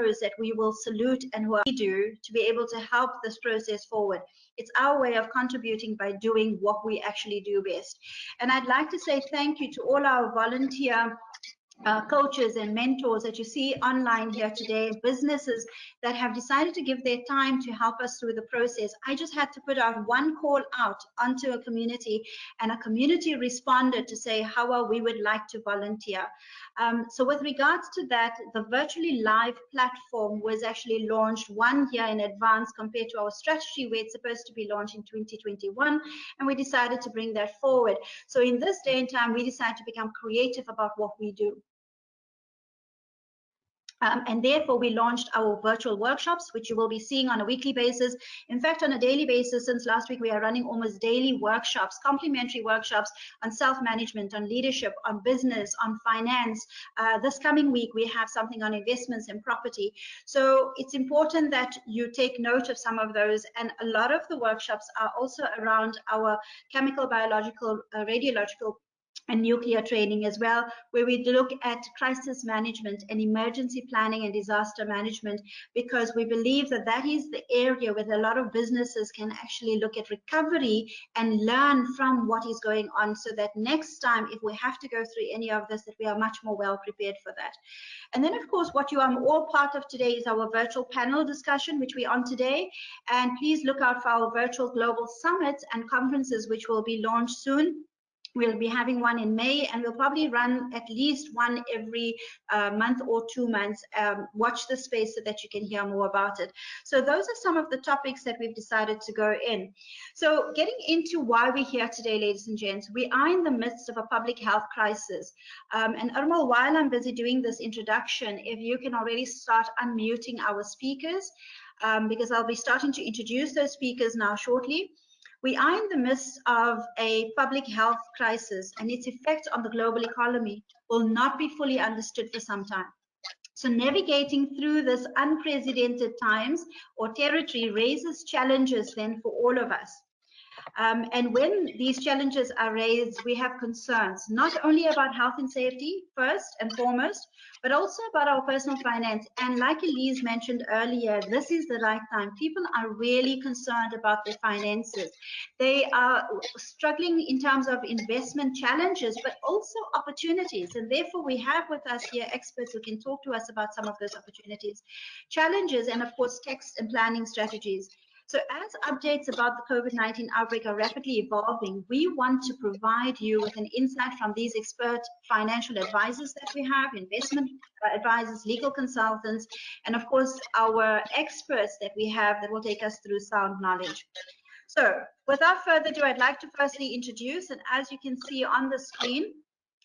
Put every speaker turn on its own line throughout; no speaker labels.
heroes that we will salute and who we do to be able to help this process forward. It's our way of contributing by doing what we actually do best. And I'd like to say thank you to all our volunteer coaches and mentors that you see online here today, businesses that have decided to give their time to help us through the process. I just had to put out one call out onto a community, and a community responded to say, Hawa, we would like to volunteer. So with regards to that, the virtually live platform was actually launched 1 year in advance compared to our strategy, where it's supposed to be launched in 2021, and we decided to bring that forward. So in this day and time, we decided to become creative about what we do. And therefore, we launched our virtual workshops, which you will be seeing on a weekly basis. In fact, on a daily basis, since last week, we are running almost daily workshops, complimentary workshops on self-management, on leadership, on business, on finance. This coming week, we have something on investments and property. So it's important that you take note of some of those. And a lot of the workshops are also around our chemical, biological, radiological, and nuclear training as well, where we look at crisis management and emergency planning and disaster management, because we believe that that is the area where a lot of businesses can actually look at recovery and learn from what is going on, so that next time, if we have to go through any of this, that we are much more well prepared for that. And then, of course, what you are all part of today is our virtual panel discussion, which we're on today. And please look out for our virtual global summits and conferences, which will be launched soon. We'll be having one in May, and we'll probably run at least one every month or 2 months. Watch the space so that you can hear more about it. So those are some of the topics that we've decided to go in. So getting into why we're here today, ladies and gents, we are in the midst of a public health crisis. And Irmal, while I'm busy doing this introduction, if you can already start unmuting our speakers, because I'll be starting to introduce those speakers now shortly. We are in the midst of a public health crisis, and its effect on the global economy will not be fully understood for some time. So navigating through this unprecedented times or territory raises challenges then for all of us. And when these challenges are raised, we have concerns, not only about health and safety, first and foremost, but also about our personal finance. And like Elise mentioned earlier, this is the right time. People are really concerned about their finances. They are struggling in terms of investment challenges, but also opportunities. And therefore, we have with us here experts who can talk to us about some of those opportunities, challenges, and of course, tax and planning strategies. So as updates about the COVID-19 outbreak are rapidly evolving, we want to provide you with an insight from these expert financial advisors that we have, investment advisors, legal consultants, and of course, our experts that we have that will take us through sound knowledge. So without further ado, I'd like to firstly introduce, and as you can see on the screen,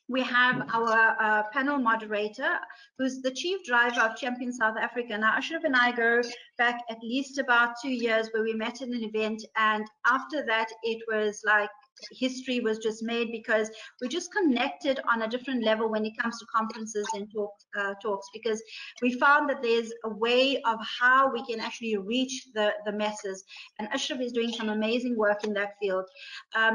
we have our panel moderator, who's the chief driver of Champion South Africa. Now, Ashraf and I go back at least about 2 years, where we met at an event, and after that, it was like history was just made, because we just connected on a different level when it comes to conferences and talks, because we found that there's a way of how we can actually reach the masses, and Ashraf is doing some amazing work in that field.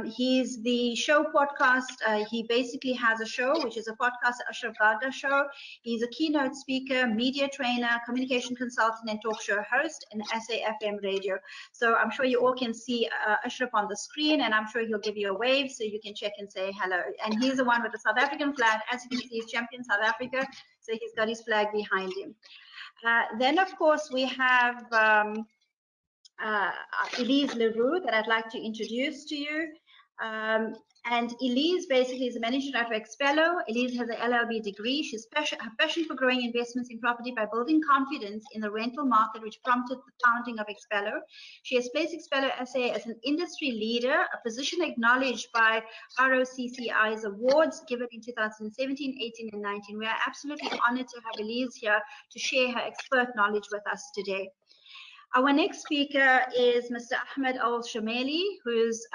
He's the show podcast. He basically has a show, which is a podcast, Ashraf Garda show. He's a keynote speaker, media trainer, communication consultant, and talk show host in SAFM radio. So I'm sure you all can see Ashraf on the screen, and I'm sure he'll give you a wave so you can check and say hello. And he's the one with the South African flag. As you can see, he's Champion South Africa, so he's got his flag behind him. Then, of course, we have Elise Leroux that I'd like to introduce to you. And Elise basically is a managing director of Expello. Elise has an LLB degree. She's her passion for growing investments in property by building confidence in the rental market, which prompted the founding of Expello. She has placed Expello SA as an industry leader, a position acknowledged by ROCCI's awards given in 2017, 18, and 19. We are absolutely honored to have Elise here to share her expert knowledge with us today. Our next speaker is Mr. Ahmed Al-Shameli, who's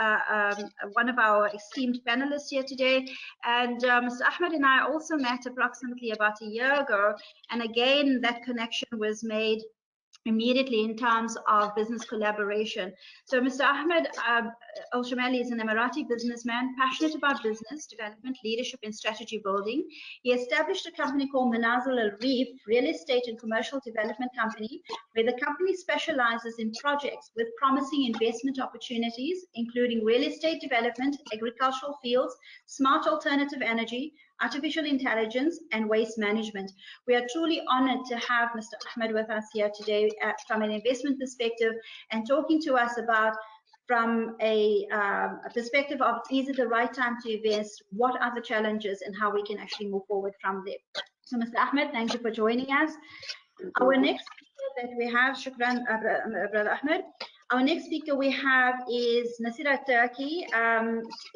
one of our esteemed panelists here today. And Mr. Ahmed and I also met approximately about a year ago. And again, that connection was made immediately in terms of business collaboration. So Mr. Ahmed Al-Shamali is an Emirati businessman, passionate about business development, leadership, and strategy building. He established a company called Manazil Al-Reef, real estate and commercial development company, where the company specializes in projects with promising investment opportunities, including real estate development, agricultural fields, smart alternative energy, artificial intelligence, and waste management. We are truly honored to have Mr. Ahmed with us here today from an investment perspective and talking to us about from a perspective of is it the right time to invest, what are the challenges, and how we can actually move forward from there. So Mr. Ahmed, thank you for joining us. Our next speaker that we have, shukran, Brother Ahmed. Our next speaker we have is Nasira Turki.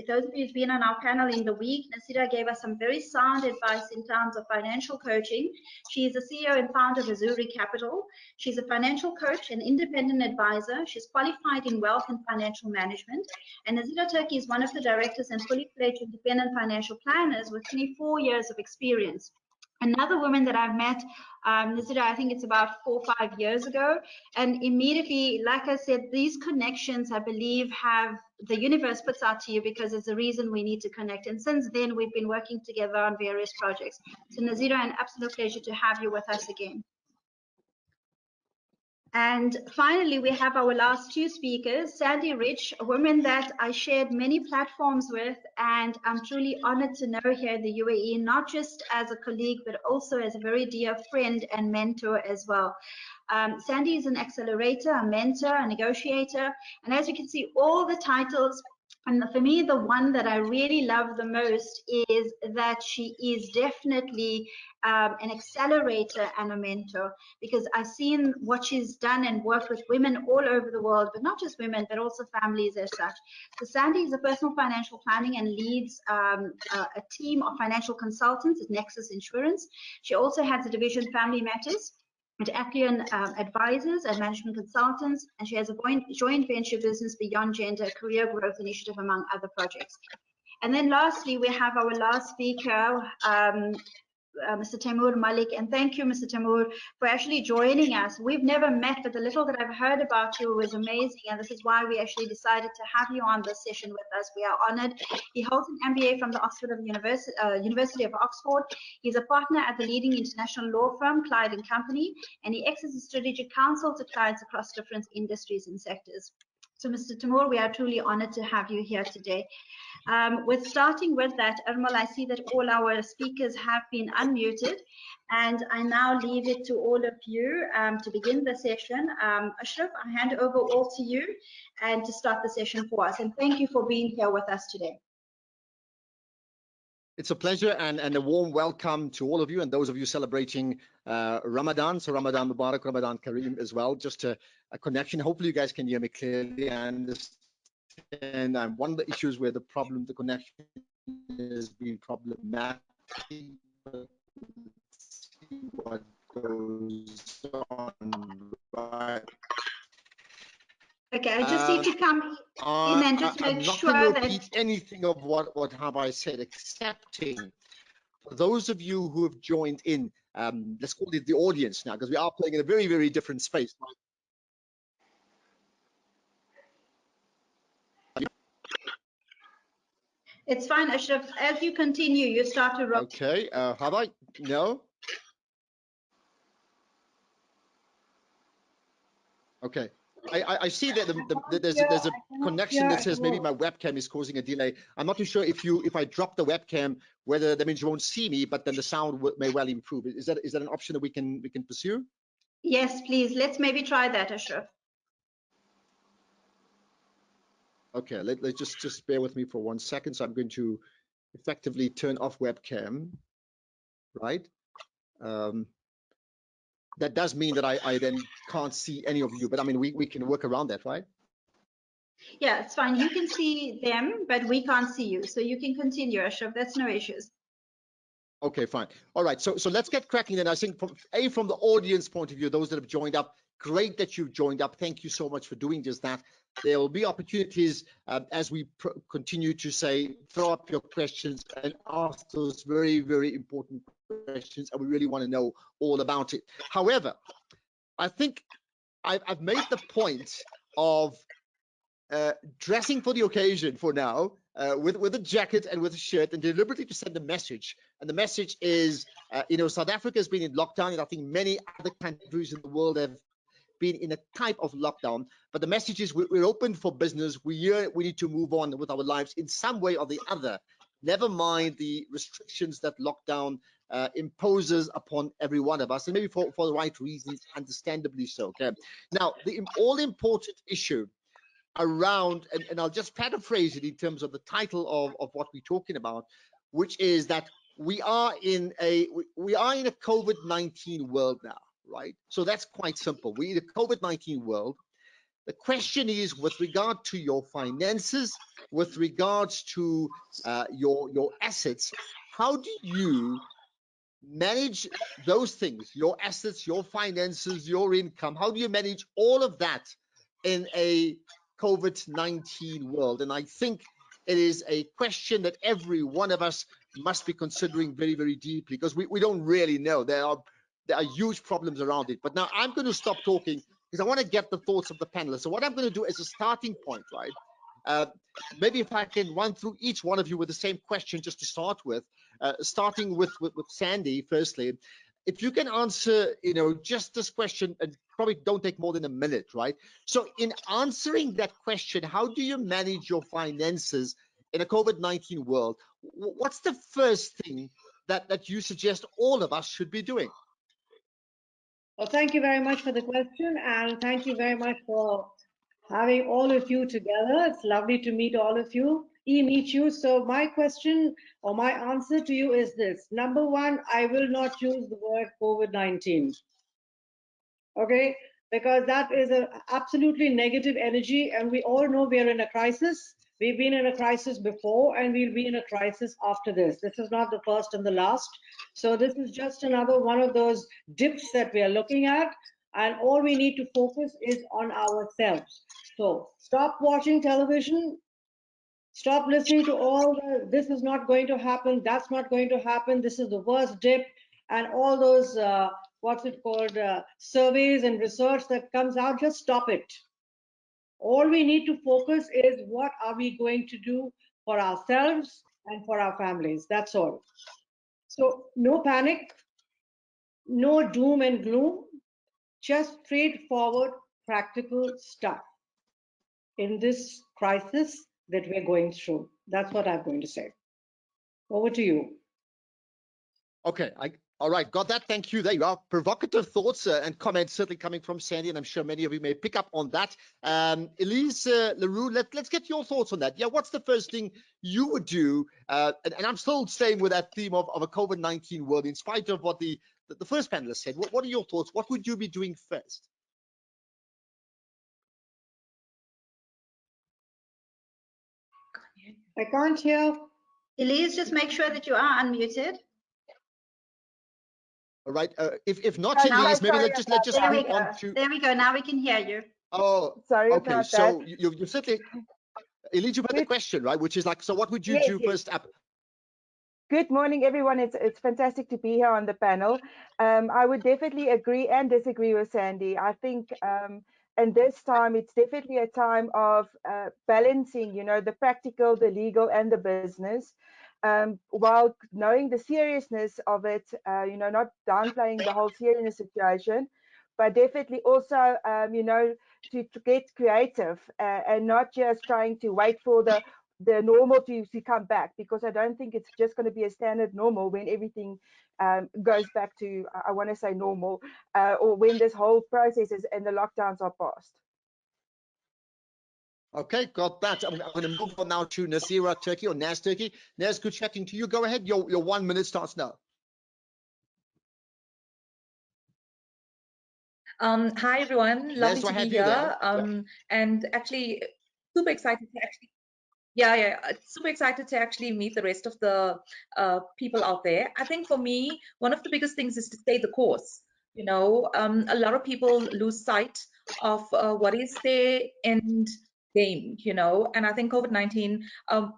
Those of you who've been on our panel in the week, Nasira gave us some very sound advice in terms of financial coaching. She is the CEO and founder of Azuri Capital. She's a financial coach and independent advisor. She's qualified in wealth and financial management. And Nasira Turki is one of the directors and fully fledged independent financial planners with 24 years of experience. Another woman that I've met, Nasira, I think it's about 4 or 5 years ago. And immediately, like I said, these connections, I believe, have the universe puts out to you because it's a reason we need to connect. And since then, we've been working together on various projects. So Nasira, an absolute pleasure to have you with us again. And finally, we have our last two speakers, Sandy Rich, a woman that I shared many platforms with, and I'm truly honored to know her here in the UAE, not just as a colleague, but also as a very dear friend and mentor as well. Sandy is an accelerator, a mentor, a negotiator, and as you can see, all the titles. And for me, the one that I really love the most is that she is definitely an accelerator and a mentor, because I've seen what she's done and worked with women all over the world, but not just women, but also families as such. So Sandy is a personal financial planning and leads a team of financial consultants at Nexus Insurance. She also has a division Family Matters at Appian Advisors and Management Consultants, and she has a joint venture business Beyond Gender, career growth initiative, among other projects. And then lastly, we have our last speaker, Mr. Taimur Malik, and thank you, Mr. Taimur, for actually joining us. We've never met, but the little that I've heard about you was amazing, and this is why we actually decided to have you on this session with us. We are honored. He holds an MBA from the University of Oxford. He's a partner at the leading international law firm, Clyde & Company, and he acts as a strategic counsel to clients across different industries and sectors. So, Mr. Taimur, we are truly honored to have you here today. With starting with that, Ermal, I see that all our speakers have been unmuted, and I now leave it to all of you to begin the session. Ashraf, I hand over all to you and to start the session for us. And thank you for being here with us today.
It's a pleasure and a warm welcome to all of you and those of you celebrating Ramadan. So Ramadan Mubarak, Ramadan Kareem as well. Just a connection. Hopefully you guys can hear me clearly and one of the issues where the connection has been problematic. Let's see what goes on. Right.
Okay, I just need to come in and just make sure that...
I'm not going to repeat anything of what Hawa said, excepting for those of you who have joined in, let's call it the audience now, because we are playing in a very, very different space.
It's fine, Ashraf. As you continue, you start to roll.
Okay, Hawa, no? Okay. I see that there's a connection that says maybe my webcam is causing a delay. I'm not too sure if I drop the webcam, whether that means you won't see me, but then the sound may well improve. Is that an option that we can pursue?
Yes, please. Let's maybe try that, Ashraf.
Okay, let's just bear with me for 1 second. So I'm going to effectively turn off webcam, right? That does mean that I then can't see any of you, but I mean, we can work around that, right?
Yeah, it's fine. You can see them, but we can't see you. So you can continue, Ashraf. That's no issues.
Okay, fine. All right. So let's get cracking then. I think from the audience point of view, those that have joined up, great that you've joined up. Thank you so much for doing just that. There will be opportunities as we continue to say, throw up your questions and ask those very, very important questions. And we really want to know all about it. However, I think I've made the point of dressing for the occasion for now, with a jacket and with a shirt, and deliberately to send a message. And the message is, South Africa has been in lockdown, and I think many other countries in the world have been in a type of lockdown. But the message is we're open for business. We need to move on with our lives in some way or the other. Never mind the restrictions that lockdown imposes upon every one of us, and maybe for the right reasons, understandably so. Okay. Now, the all-important issue around, and I'll just paraphrase it in terms of the title of what we're talking about, which is that we are in a COVID-19 world now, right? So that's quite simple. We're in a COVID-19 world. The question is, with regard to your finances, with regards to your assets, how do you manage those things, your assets, your finances, your income? How do you manage all of that in a COVID-19 world? And I think it is a question that every one of us must be considering very, very deeply, because we don't really know. There are huge problems around it. But now I'm going to stop talking because I want to get the thoughts of the panelists. So what I'm going to do is a starting point, right? Maybe if I can run through each one of you with the same question just to start with, starting with Sandy firstly. If you can answer, just this question, and probably don't take more than a minute, right? So in answering that question, how do you manage your finances in a COVID-19 world? What's the first thing that you suggest all of us should be doing?
Well, thank you very much for the question, and thank you very much for having all of you together. It's lovely to meet all of you, meet you. So my question or my answer to you is this. Number one, I will not use the word COVID-19. Okay, because that is an absolutely negative energy, and we all know we are in a crisis. We've been in a crisis before, and we'll be in a crisis after this. This is not the first and the last. So this is just another one of those dips that we are looking at, and all we need to focus is on ourselves. So stop watching television, stop listening to all the, this is not going to happen, that's not going to happen, this is the worst dip, and all those, what's it called, surveys and research that comes out. Just stop it. All we need to focus is what are we going to do for ourselves and for our families. That's all. So no panic, no doom and gloom, just straightforward, practical stuff in this crisis that we're going through. That's what I'm going to say. Over to you.
Okay, all right, got that. Thank you. There you are. Provocative thoughts and comments certainly coming from Sandy, and I'm sure many of you may pick up on that. Elise Leroux, let's get your thoughts on that. Yeah, what's the first thing you would do? And I'm still staying with that theme of a COVID-19 world, in spite of what the first panelist said. What are your thoughts? What would you be doing first?
I can't hear.
Elise, just make sure that you are unmuted.
All right. If not, Elise, maybe let's just move on to.
There we go. Now we can hear you.
Oh,
sorry.
Okay,
about
so
that.
you certainly, Elise, you had the question, right? Which is like, so what would you do first up?
Good morning, everyone. It's fantastic to be here on the panel. I would definitely agree and disagree with Sandy. I think in this time, it's definitely a time of balancing, the practical, the legal, and the business, while knowing the seriousness of it, not downplaying the whole seriousness situation, but definitely also, to get creative and not just trying to wait for the normal to come back, because I don't think it's just going to be a standard normal when everything goes back to, I want to say normal, or when this whole process is and the lockdowns are passed.
Okay, got that. I'm going to move on now to Nasira Turkey, or Naz Turkey. Naz, good chatting to you. Go ahead. Your 1 minute starts now.
Hi everyone, lovely to be here. And actually, super excited to super excited to actually meet the rest of the people out there. I think for me, one of the biggest things is to stay the course. A lot of people lose sight of what is their end game, and I think COVID-19,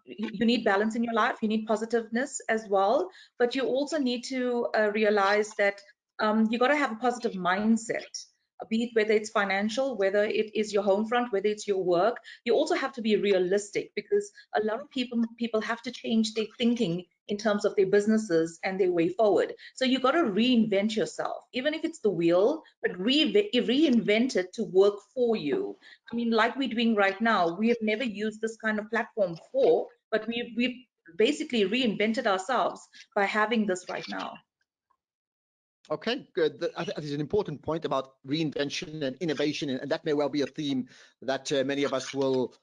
you need balance in your life, you need positiveness as well, but you also need to realize that you got to have a positive mindset. be it whether it's financial, whether it is your home front, whether it's your work. You also have to be realistic, because a lot of people have to change their thinking in terms of their businesses and their way forward. So you got to reinvent yourself, even if it's the wheel, but reinvent it to work for you. I mean, like we're doing right now, we have never used this kind of platform before, but we've basically reinvented ourselves by having this right now.
Okay, good. I think that is an important point about reinvention and innovation, and that may well be a theme that many of us will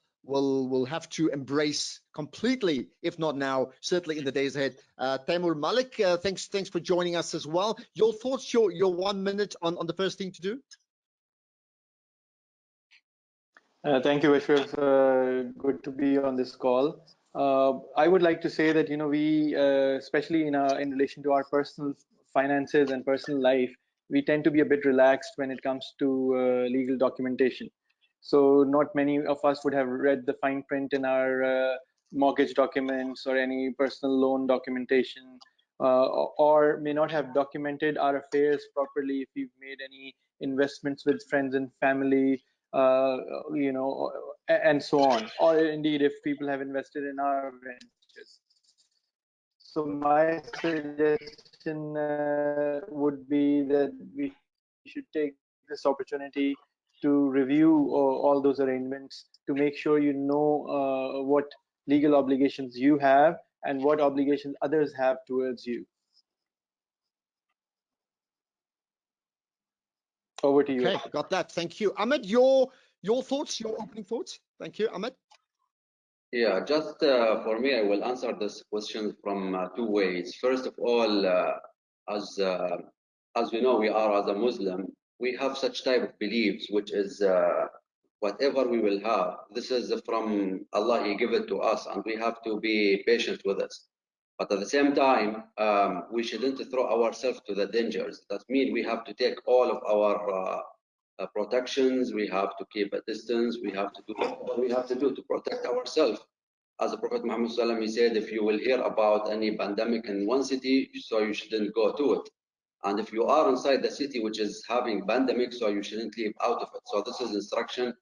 have to embrace completely, if not now, certainly in the days ahead. Taimur Malik, thanks for joining us as well. Your thoughts, your 1 minute on the first thing to do.
Thank you, Ashraf. Good to be on this call. I would like to say that, we, especially in relation to our personal finances and personal life, we tend to be a bit relaxed when it comes to legal documentation. So not many of us would have read the fine print in our mortgage documents or any personal loan documentation, or may not have documented our affairs properly if we've made any investments with friends and family, and so on, or indeed if people have invested in our ventures. So my suggestion would be that we should take this opportunity to review all those arrangements to make sure you know what legal obligations you have and what obligations others have towards you. Over to you.
Okay, got that. Thank you. Ahmed, your thoughts, your opening thoughts. Thank you, Ahmed.
Yeah, just for me, I will answer this question from two ways. First of all, as we know, we are as a Muslim, we have such type of beliefs, which is whatever we will have, this is from Allah. He give it to us, and we have to be patient with it. But at the same time, we shouldn't throw ourselves to the dangers. That means we have to take all of our protections. We have to keep a distance. We have to do what we have to do to protect ourselves. As the Prophet Muhammad he said, if you will hear about any pandemic in one city, so you shouldn't go to it. And if you are inside the city which is having pandemic, so you shouldn't leave out of it. So this is instruction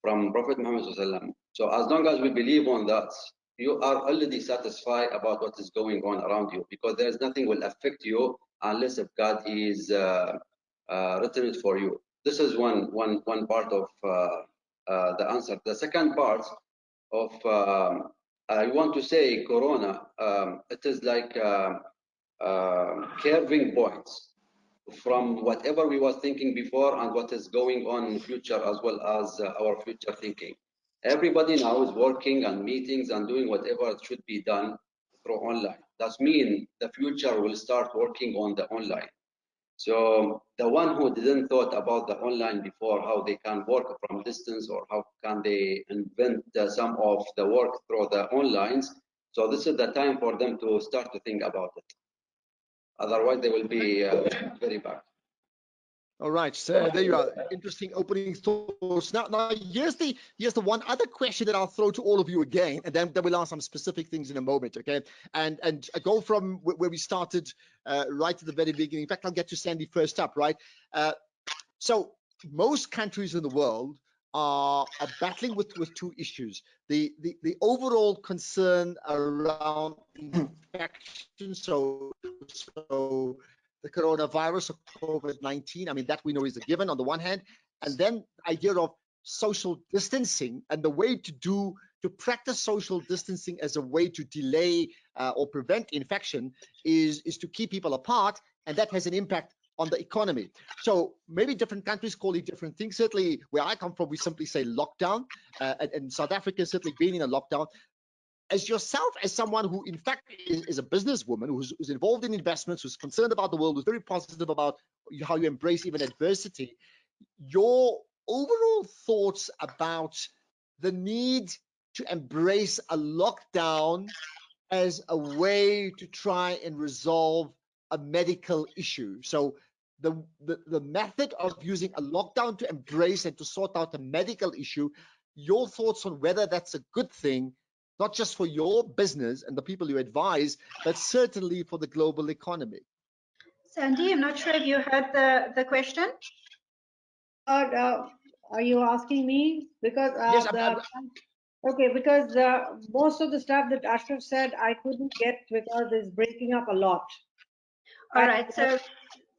from Prophet Muhammad. So as long as we believe on that, you are already satisfied about what is going on around you, because there is nothing will affect you unless if God is written it for you. This is one part of the answer. The second part of I want to say Corona. It is like curving points from whatever we were thinking before and what is going on in the future, as well as our future thinking. Everybody now is working and meetings and doing whatever should be done through online. That means the future will start working on the online. So the one who didn't thought about the online before, how they can work from distance, or how can they invent some of the work through the onlines, so this is the time for them to start to think about it. Otherwise, they will be very bad.
All right, so there you are. Interesting opening thoughts. Now here's the one other question that I'll throw to all of you again, and then we'll ask some specific things in a moment, okay? And I go from where we started right at the very beginning. In fact, I'll get to Sandy first up, right? So most countries in the world are battling with two issues: the overall concern around infection, so the coronavirus or COVID-19. I mean, that we know is a given on the one hand, and then the idea of social distancing and the way to practice social distancing as a way to delay or prevent infection is to keep people apart, and that has an impact on the economy. So maybe different countries call it different things. Certainly where I come from, we simply say lockdown, and South Africa has certainly been in a lockdown. As yourself, as someone who in fact is a businesswoman, who's involved in investments, who's concerned about the world, who's very positive about how you embrace even adversity, your overall thoughts about the need to embrace a lockdown as a way to try and resolve a medical issue. So the method of using a lockdown to embrace and to sort out a medical issue, your thoughts on whether that's a good thing, not just for your business and the people you advise, but certainly for the global economy.
Sandy, I'm not sure if you heard the question.
Are you asking me? Because
Yes,
okay, because most of the stuff that Ashraf said I couldn't get because it's breaking up a lot.
All
But,
right, so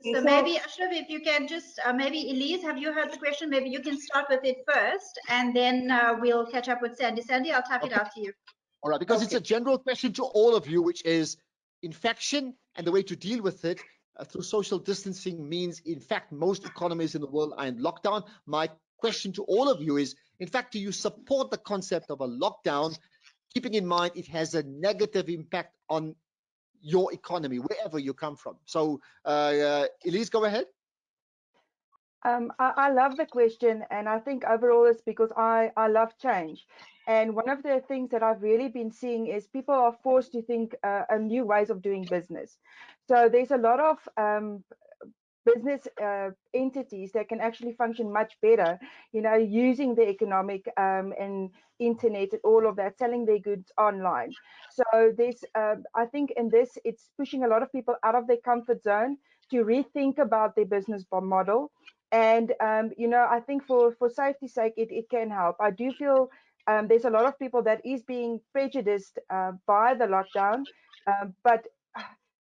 so
maybe Ashraf, if you can just maybe Elise, have you heard the question? Maybe you can start with it first, and then we'll catch up with Sandy. Sandy, I'll type it out to you.
All right, because it's a general question to all of you, which is infection and the way to deal with it through social distancing means, in fact, most economies in the world are in lockdown. My question to all of you is, in fact, do you support the concept of a lockdown, keeping in mind it has a negative impact on your economy, wherever you come from? So, Elise, go ahead.
I love the question, and I think overall it's because I love change. And one of the things that I've really been seeing is people are forced to think new ways of doing business. So there's a lot of business entities that can actually function much better, using the economic and internet and all of that, selling their goods online. So there's, I think in this, it's pushing a lot of people out of their comfort zone to rethink about their business model. And, I think for safety's sake, it can help. I do feel there's a lot of people that is being prejudiced by the lockdown, but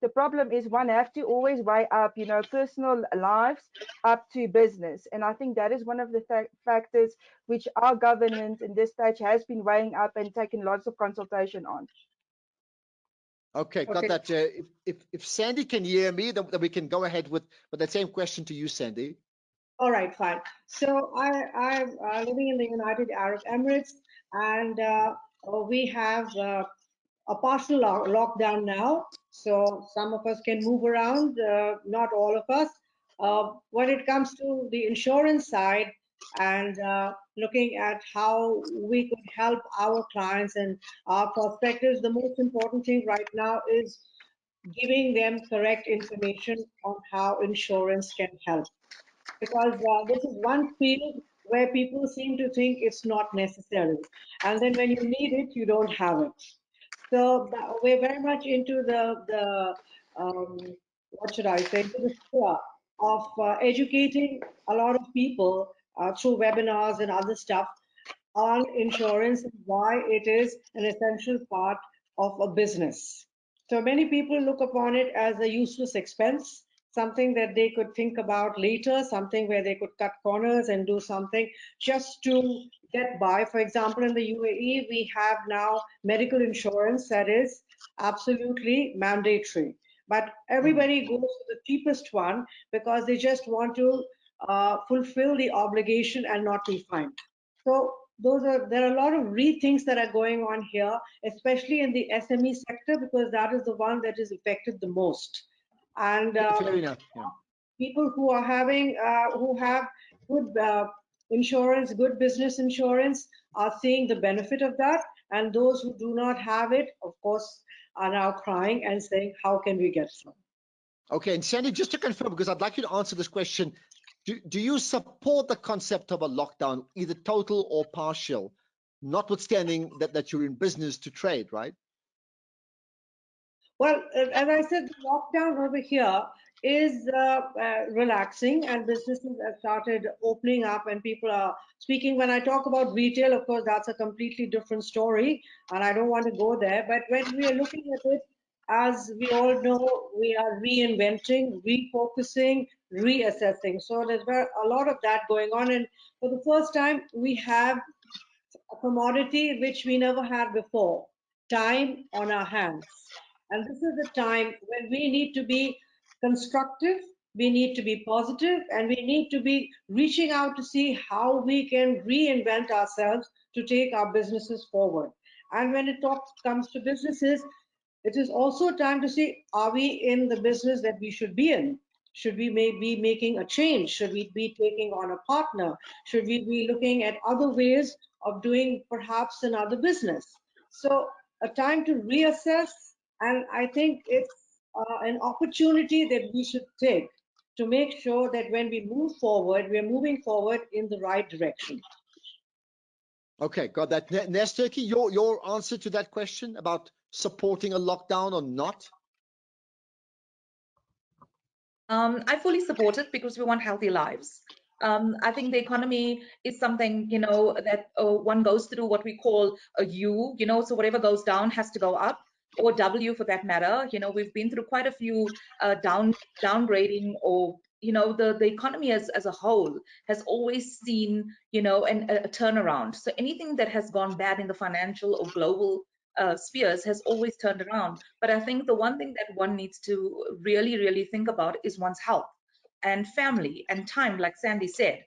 the problem is one have to always weigh up, personal lives up to business. And I think that is one of the factors which our government in this stage has been weighing up and taking lots of consultation on.
Okay, got that. If Sandy can hear me, then we can go ahead with that same question to you, Sandy.
All right, fine. So I'm living in the United Arab Emirates, and we have a partial lockdown now. So some of us can move around, not all of us. When it comes to the insurance side and looking at how we could help our clients and our prospectors, the most important thing right now is giving them correct information on how insurance can help. Because this is one field where people seem to think it's not necessary. And then when you need it, you don't have it. So we're very much into the what should I say, the sphere of educating a lot of people through webinars and other stuff on insurance and why it is an essential part of a business. So many people look upon it as a useless expense, something that they could think about later, something where they could cut corners and do something just to get by. For example, in the UAE, we have now medical insurance that is absolutely mandatory. But everybody goes to the cheapest one because they just want to fulfill the obligation and not be fined. So there are a lot of rethinks that are going on here, especially in the SME sector, because that is the one that is affected the most. And
fair enough. Yeah.
People who are having who have good insurance, good business insurance, are seeing the benefit of that, and those who do not have it, of course, are now crying and saying, how can we get some?
Okay, and Sandy, just to confirm, because I'd like you to answer this question, do you support the concept of a lockdown, either total or partial, notwithstanding that you're in business to trade, right?
Well, as I said, the lockdown over here is relaxing, and businesses have started opening up and people are speaking. When I talk about retail, of course, that's a completely different story, and I don't want to go there. But when we are looking at it, as we all know, we are reinventing, refocusing, reassessing. So there's a lot of that going on. And for the first time, we have a commodity which we never had before, time on our hands. And this is the time when we need to be constructive, we need to be positive, and we need to be reaching out to see how we can reinvent ourselves to take our businesses forward. And when it comes to businesses, it is also time to see, are we in the business that we should be in? Should we be making a change? Should we be taking on a partner? Should we be looking at other ways of doing perhaps another business? So a time to reassess, and I think it's an opportunity that we should take to make sure that when we move forward, we're moving forward in the right direction.
Okay, got that. Nesturki, your answer to that question about supporting a lockdown or not?
I fully support it because we want healthy lives. I think the economy is something, that one goes through what we call a U, so whatever goes down has to go up, or W for that matter. We've been through quite a few downgrading, or the economy as a whole has always seen a turnaround. So anything that has gone bad in the financial or global spheres has always turned around. But I think the one thing that one needs to really, really think about is one's health and family and time, like Sandy said.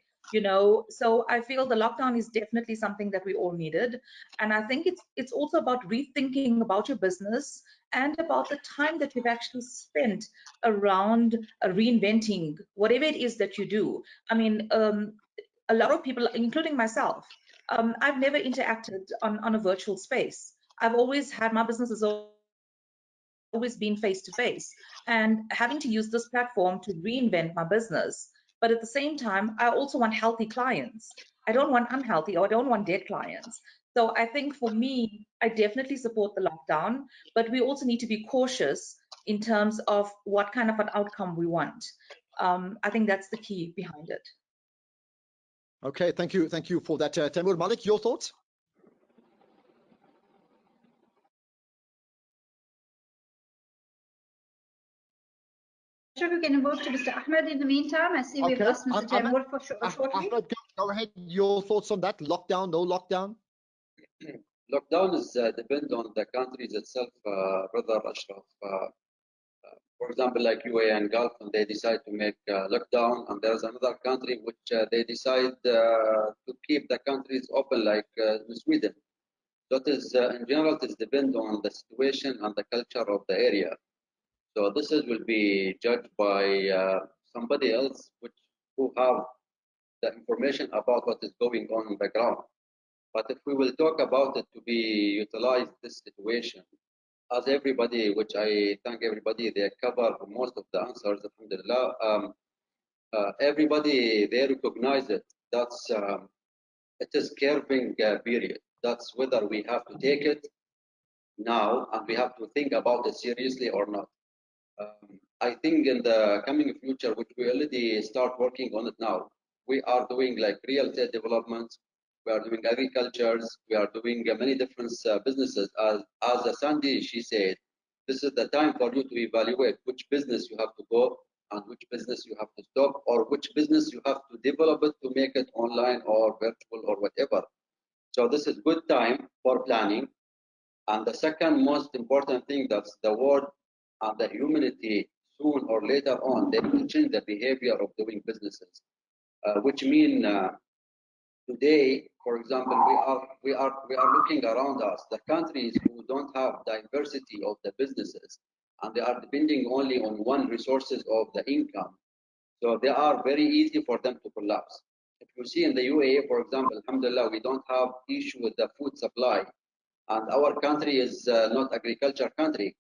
So I feel the lockdown is definitely something that we all needed, and I think it's also about rethinking about your business and about the time that you've actually spent around reinventing whatever it is that you do. I mean, a lot of people, including myself, I've never interacted on a virtual space. I've always had my business has always been face to face, and having to use this platform to reinvent my business. But at the same time, I also want healthy clients. I don't want unhealthy, or I don't want dead clients. So I think for me, I definitely support the lockdown, but we also need to be cautious in terms of what kind of an outcome we want. I think that's the key behind it.
Okay, thank you for that, Taimur. Malik, your thoughts?
Sure, we can move to Mr. Ahmed in the meantime. I see we've lost Mr. Taimur for shortly.
Ahmed, go ahead. Your thoughts on that? Lockdown, no lockdown?
Lockdown is depend on the countries itself, Brother Ashraf. For example, like UAE and Gulf, and they decide to make lockdown, and there's another country which they decide to keep the countries open, like Sweden. That is, in general, it depends on the situation and the culture of the area. So this will be judged by somebody else who have the information about what is going on the ground. But if we will talk about it to be utilized this situation, as everybody, which I thank everybody, they cover most of the answers, alhamdulillah. Everybody, they recognize it. That's it is curving period. That's whether we have to take it now and we have to think about it seriously or not. I think in the coming future, which we already start working on it now, we are doing like real estate developments, we are doing agricultures, we are doing many different businesses. As Sandy, she said, this is the time for you to evaluate which business you have to go and which business you have to stop, or which business you have to develop it to make it online or virtual or whatever. So this is good time for planning. And the second most important thing, that's the world and the humanity soon or later on, they will change the behavior of doing businesses, which mean today, for example, we are looking around us, the countries who don't have diversity of the businesses, and they are depending only on one resources of the income. So they are very easy for them to collapse. If you see in the UAE, for example, alhamdulillah, we don't have issue with the food supply, and our country is not agriculture country.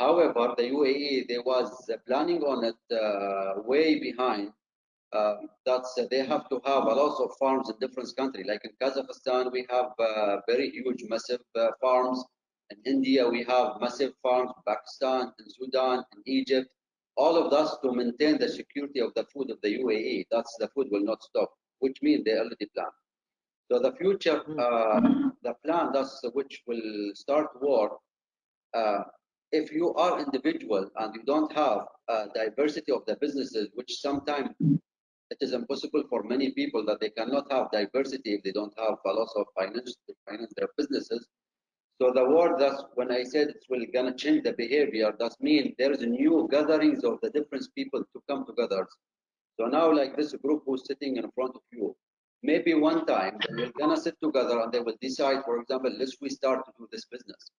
However, the UAE, they was planning on it way behind. They have to have a lot of farms in different countries. Like in Kazakhstan, we have very huge, massive farms. In India, we have massive farms. Pakistan, in Sudan, in Egypt. All of that to maintain the security of the food of the UAE. That's the food will not stop, which means they already planned. So the future, the plan that's which will start war. If you are individual and you don't have diversity of the businesses, which sometimes it is impossible for many people that they cannot have diversity if they don't have a lot of finance to finance their businesses. So the word that's when I said it will gonna change the behavior, that means there is a new gatherings of the different people to come together. So now like this group who's sitting in front of you, maybe one time they're gonna sit together and they will decide, for example, let's we start to do this business.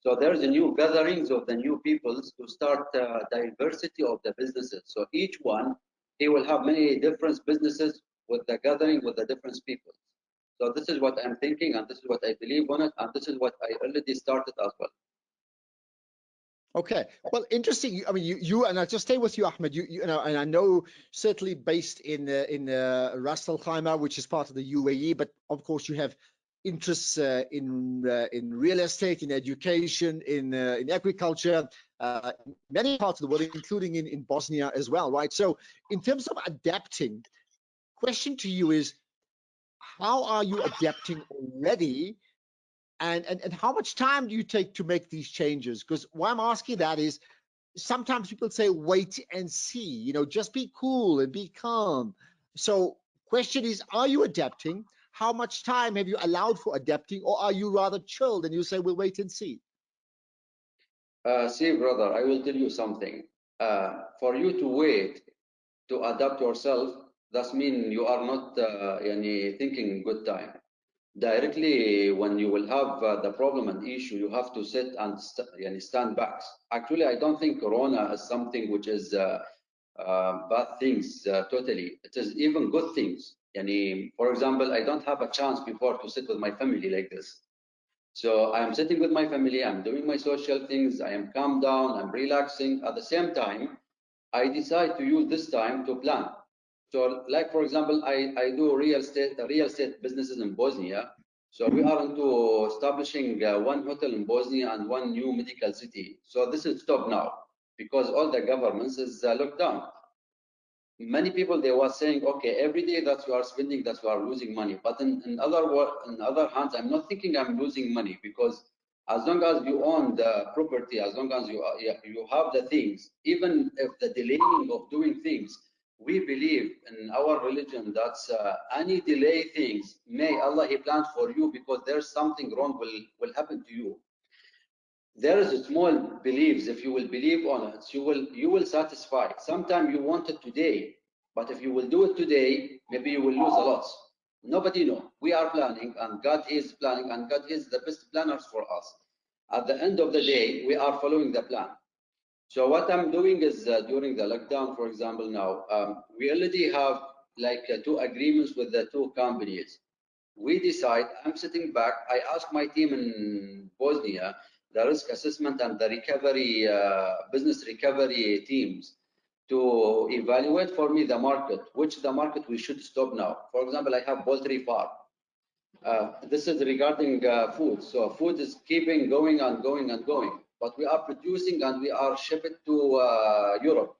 So there's a new gatherings of the new peoples to start diversity of the businesses. So each one, he will have many different businesses with the gathering with the different people. So this is what I'm thinking, and this is what I believe on it, and this is what I already started as well.
Okay, well, interesting. I mean, you and I'll just stay with you, Ahmed. You know, and I know certainly based in Ras Al Khaimah, which is part of the UAE, but of course you have interests in real estate, in education, in agriculture, many parts of the world, including in Bosnia as well, right? So in terms of adapting, question to you is, how are you adapting already? And how much time do you take to make these changes? Because why I'm asking that is, sometimes people say wait and see, just be cool and be calm. So question is, are you adapting? How much time have you allowed for adapting, or are you rather chilled and you say we'll wait and see?
See, brother, I will tell you something. For you to wait to adapt yourself, that means you are not thinking good time. Directly, when you will have the problem and issue, you have to sit and stand back. Actually, I don't think Corona is something which is bad things totally. It is even good things. For example, I don't have a chance before to sit with my family like this. So I am sitting with my family, I'm doing my social things, I am calm down, I'm relaxing. At the same time, I decide to use this time to plan. So like, for example, I do real estate businesses in Bosnia. So we are into establishing one hotel in Bosnia and one new medical city. So this is stopped now because all the governments is locked down. Many people, they were saying, okay, every day that you are spending, that you are losing money. But in other hands, I'm not thinking I'm losing money, because as long as you own the property, as long as you have the things, even if the delaying of doing things, we believe in our religion that any delay things, may Allah He planned for you, because there's something wrong will happen to you. There is a small beliefs. If you will believe on it, you will satisfy. Sometimes you want it today, but if you will do it today, maybe you will lose a lot. Nobody know. We are planning, and God is planning, and God is the best planners for us. At the end of the day, we are following the plan. So what I'm doing is during the lockdown, for example, now we already have like 2 agreements with the 2 companies. We decide. I'm sitting back. I ask my team in Bosnia, the risk assessment and the recovery, business recovery teams, to evaluate for me the market, which the market we should stop now. For example, I have poultry farm. This is regarding food. So food is keeping going and going and going, but we are producing and we are shipping to Europe.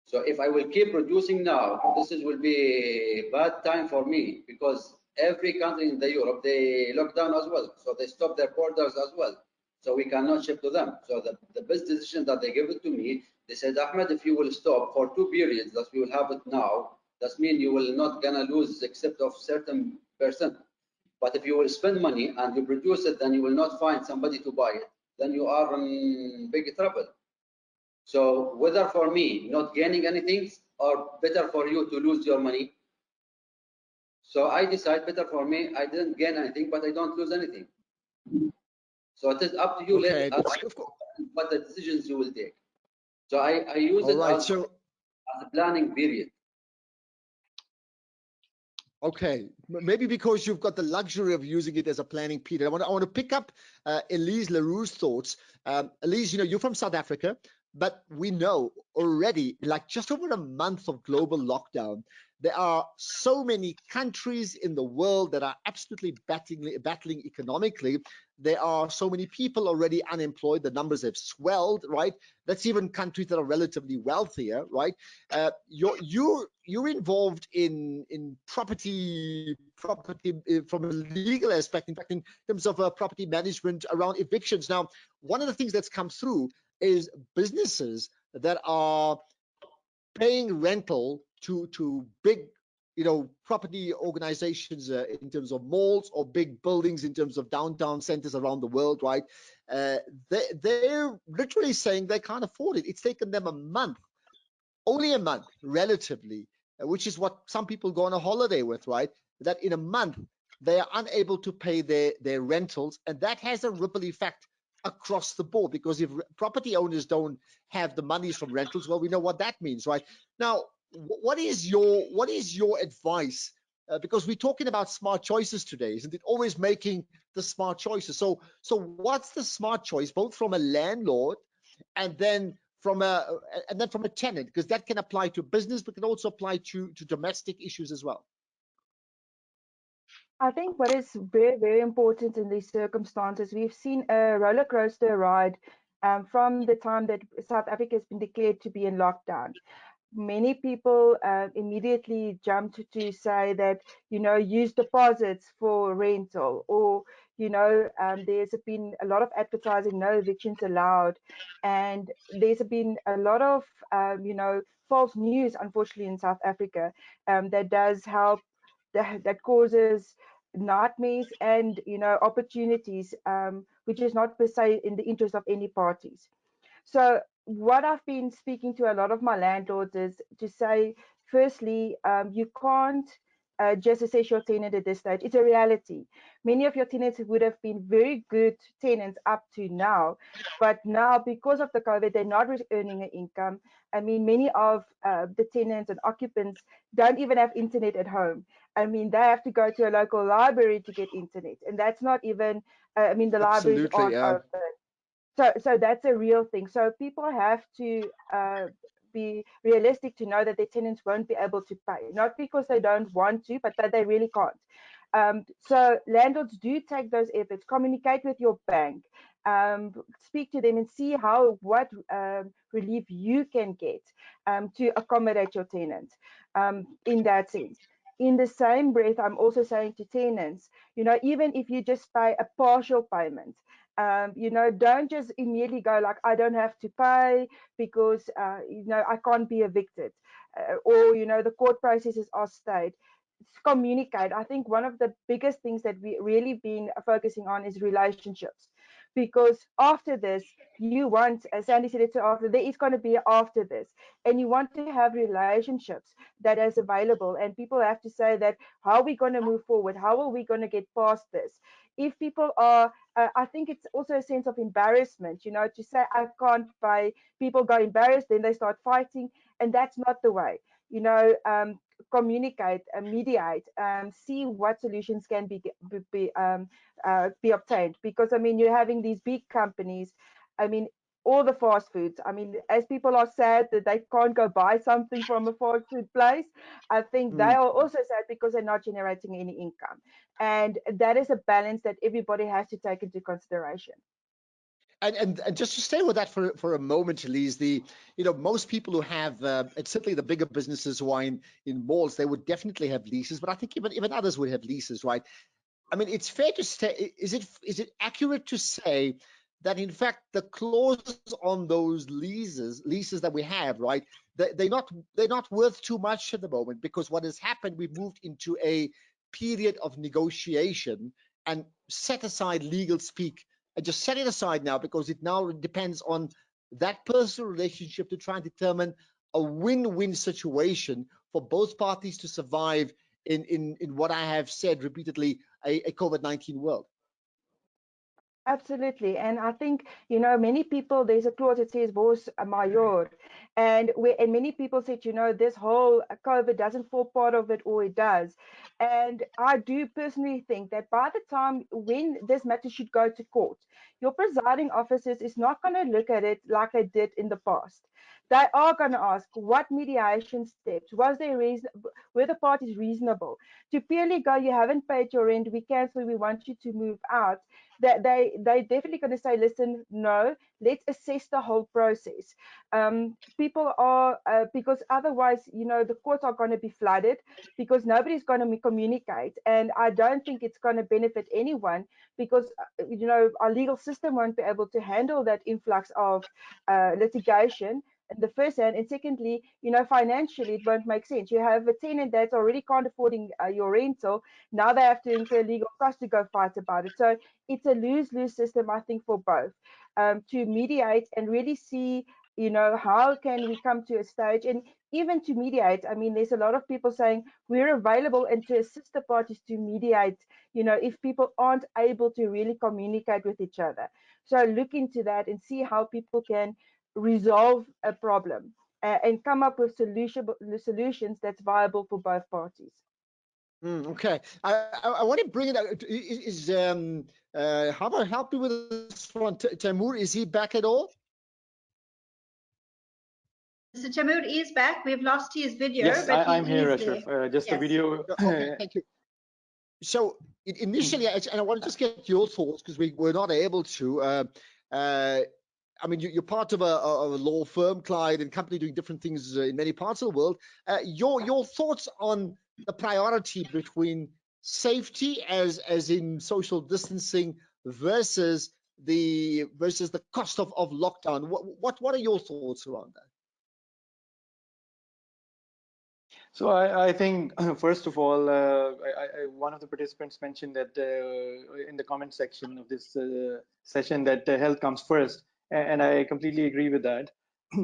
So if I will keep producing now, this will be a bad time for me, because every country in the Europe, they lock down as well. So they stop their borders as well. So we cannot ship to them. So the best decision that they gave it to me, they said, Ahmed, if you will stop for 2 periods that we will have it now, that means you will not gonna lose except of certain percent. But if you will spend money and you produce it, then you will not find somebody to buy it. Then you are in big trouble. So whether for me not gaining anything, or better for you to lose your money. So I decide better for me. I didn't gain anything, but I don't lose anything. So it is up to you,
okay,
what the decisions you will take. So I use it as a planning period.
Okay, maybe because you've got the luxury of using it as a planning period. I want to pick up Elise Leroux's thoughts. Elise, you're from South Africa, but we know already, like just over a month of global lockdown, there are so many countries in the world that are absolutely battling economically. There are so many people already unemployed. The numbers have swelled, right? That's even countries that are relatively wealthier, right? You're involved in property from a legal aspect, in fact, in terms of property management around evictions. Now, one of the things that's come through is businesses that are paying rental to big, property organizations in terms of malls or big buildings in terms of downtown centers around the world, right? They're literally saying they can't afford it. It's taken them a month, only a month, relatively, which is what some people go on a holiday with, right? That in a month, they are unable to pay their rentals, and that has a ripple effect across the board, because if property owners don't have the monies from rentals, well, we know what that means, right? Now, what is your advice? Because we're talking about smart choices today, isn't it? Always making the smart choices. So what's the smart choice, both from a landlord and then from a tenant, because that can apply to business, but can also apply to domestic issues as well?
I think what is very, very important in these circumstances, we've seen a roller coaster ride from the time that South Africa has been declared to be in lockdown. many people immediately jumped to say that, use deposits for rental, or, there's been a lot of advertising, no evictions allowed. And there's been a lot of, false news, unfortunately, in South Africa, that does help, that causes nightmares and, opportunities, which is not per se in the interest of any parties. So what I've been speaking to a lot of my landlords is to say, firstly, you can't just assess your tenant at this stage. It's a reality. Many of your tenants would have been very good tenants up to now, but now because of the COVID, they're not earning an income. I mean, many of the tenants and occupants don't even have internet at home. I mean, they have to go to a local library to get internet, and that's not even, the libraries
Absolutely.
aren't open. So that's a real thing. So people have to be realistic to know that their tenants won't be able to pay, not because they don't want to, but that they really can't. So landlords do take those efforts, communicate with your bank, speak to them and see what relief you can get to accommodate your tenants in that sense. In the same breath, I'm also saying to tenants, even if you just pay a partial payment, don't just immediately go like, I don't have to pay because, I can't be evicted, or, the court processes are stayed. Communicate. I think one of the biggest things that we really been focusing on is relationships, because after this, you want, as Sandy said, there is going to be after this, and you want to have relationships that is available, and people have to say that, how are we going to move forward? How are we going to get past this? If people are, I think it's also a sense of embarrassment, to say I can't pay. People go embarrassed, then they start fighting, and that's not the way. Communicate, mediate, see what solutions can be obtained. Because you're having these big companies, all the fast foods. As people are sad that they can't go buy something from a fast food place, I think they are also sad because they're not generating any income. And that is a balance that everybody has to take into consideration.
And just to stay with that for a moment, Elise, most people who have, it's simply the bigger businesses who are in malls, they would definitely have leases, but I think even others would have leases, right? It's fair to say, is it accurate to say that in fact the clauses on those leases that we have, right, they're not worth too much at the moment, because what has happened, we've moved into a period of negotiation and set aside legal speak, and just set it aside now, because it now depends on that personal relationship to try and determine a win-win situation for both parties to survive in what I have said repeatedly, a COVID-19 world.
Absolutely. And I think, many people, there's a clause that says vos major, and many people said, this whole COVID doesn't fall part of it, or it does. And I do personally think that by the time when this matter should go to court, your presiding officers is not going to look at it like they did in the past. They are going to ask, what mediation steps? Were the parties reasonable? To purely go, you haven't paid your rent, we cancel, we want you to move out. That they definitely going to say, listen, no, let's assess the whole process. People are, because otherwise, the courts are going to be flooded, because nobody's going to communicate. And I don't think it's going to benefit anyone, because, our legal system won't be able to handle that influx of litigation. In the first hand, and secondly, financially, it won't make sense. You have a tenant that's already can't affording your rental. Now they have to incur legal costs to go fight about it. So it's a lose-lose system, I think, for both, to mediate and really see, how can we come to a stage, and even to mediate. There's a lot of people saying we're available and to assist the parties to mediate, if people aren't able to really communicate with each other. So look into that and see how people can resolve a problem and come up with solutions that's viable for both parties.
Okay, I want to bring it out. Is Hawa help me with this one? Timur, is he back at all?
Mr. Timur is back. We've lost his video.
Yes,
but
I'm here, Ashraf. Just the video.
Okay, thank you. So initially, and I want to just get your thoughts, because we were not able to. I mean, you're part of a law firm, Clyde, and company doing different things in many parts of the world. Your thoughts on the priority between safety, as in social distancing, versus the cost of lockdown. What are your thoughts around that?
So I think, first of all, one of the participants mentioned that in the comment section of this session that health comes first, and I completely agree with that.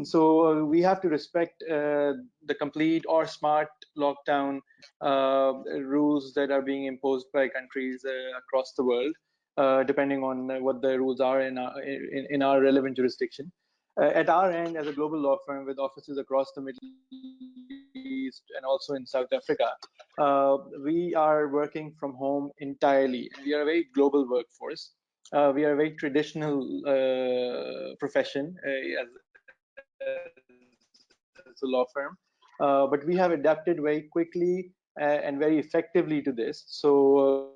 So we have to respect the complete or smart lockdown rules that are being imposed by countries across the world, depending on what the rules are in our relevant jurisdiction. At our end, as a global law firm with offices across the Middle East and also in South Africa, we are working from home entirely. We are a very global workforce. We are a very traditional profession as a law firm, but we have adapted very quickly and very effectively to this. So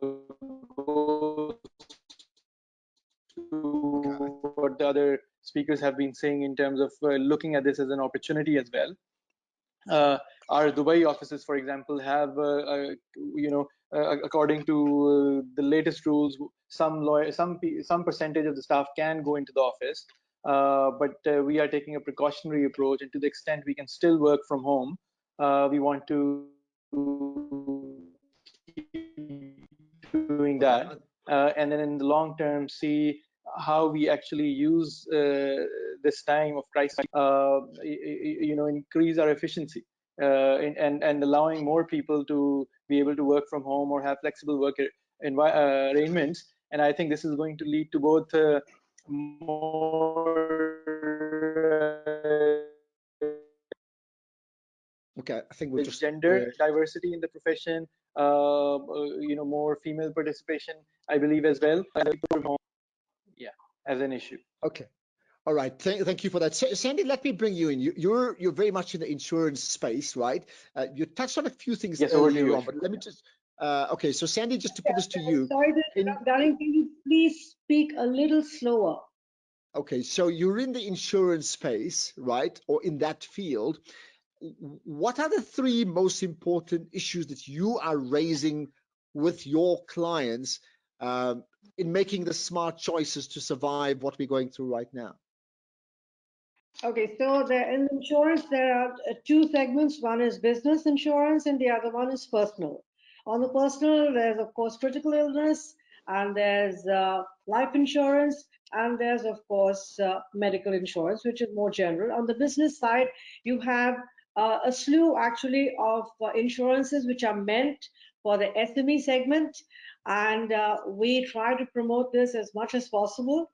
what the other speakers have been saying in terms of looking at this as an opportunity as well. Our Dubai offices, for example, have, according to the latest rules, some percentage of the staff can go into the office, but we are taking a precautionary approach, and to the extent we can still work from home, we want to keep doing that, and then in the long term see how we actually use this time of crisis, increase our efficiency and allowing more people to be able to work from home or have flexible work arrangements. And I think this is going to lead to both more
okay, I think we'll just
gender diversity in the profession, more female participation, I believe, as well. Yeah, as an issue.
Okay. All right. Thank you for that. Sandy, let me bring you in. You're very much in the insurance space, right? You touched on a few things earlier on, but let me just okay. So Sandy, just to put this to you.
Sorry to interrupt, darling, can you please speak a little slower?
Okay, so you're in the insurance space, right? Or in that field. What are the three most important issues that you are raising with your clients in making the smart choices to survive what we're going through right now?
Okay, so in insurance, there are two segments. One is business insurance and the other one is personal. On the personal, there's of course critical illness, and there's life insurance, and there's of course medical insurance, which is more general. On the business side, you have a slew actually of insurances which are meant for the SME segment, and we try to promote this as much as possible,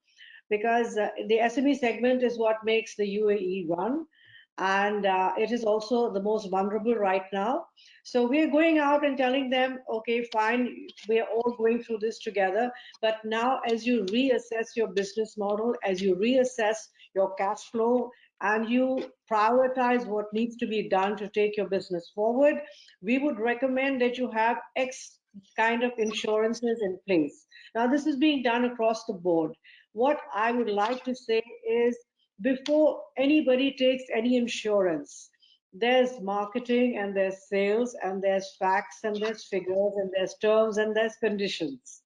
because the SME segment is what makes the UAE run, and it is also the most vulnerable right now. So we're going out and telling them, okay, fine, we're all going through this together, but now as you reassess your business model, as you reassess your cash flow, and you prioritize what needs to be done to take your business forward, we would recommend that you have X kind of insurances in place. Now, this is being done across the board. What I would like to say is, before anybody takes any insurance, there's marketing and there's sales and there's facts and there's figures and there's terms and there's conditions.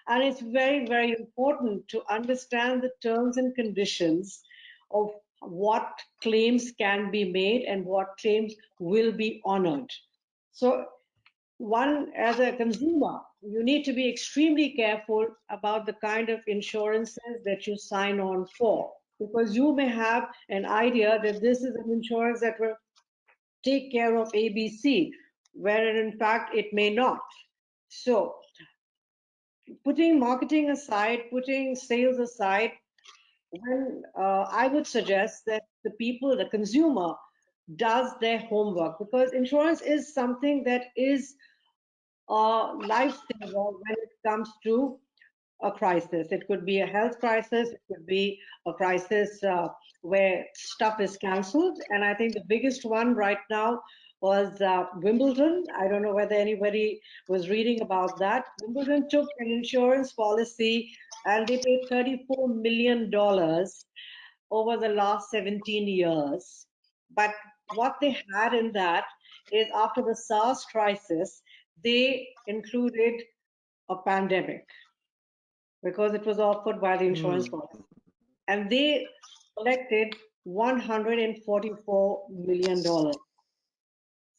And it's very, very important to understand the terms and conditions of what claims can be made and what claims will be honored. So one, as a consumer, you need to be extremely careful about the kind of insurances that you sign on for, because you may have an idea that this is an insurance that will take care of ABC, where in fact it may not. So putting marketing aside, putting sales aside, when I would suggest that the consumer does their homework, because insurance is something that is lifesaver when it comes to a crisis. It could be a health crisis, it could be a crisis where stuff is cancelled. And I think the biggest one right now was Wimbledon. I don't know whether anybody was reading about that. Wimbledon took an insurance policy and they paid $34 million over the last 17 years. But what they had in that is after the SARS crisis, they included a pandemic because it was offered by the insurance policy. And they collected $144 million.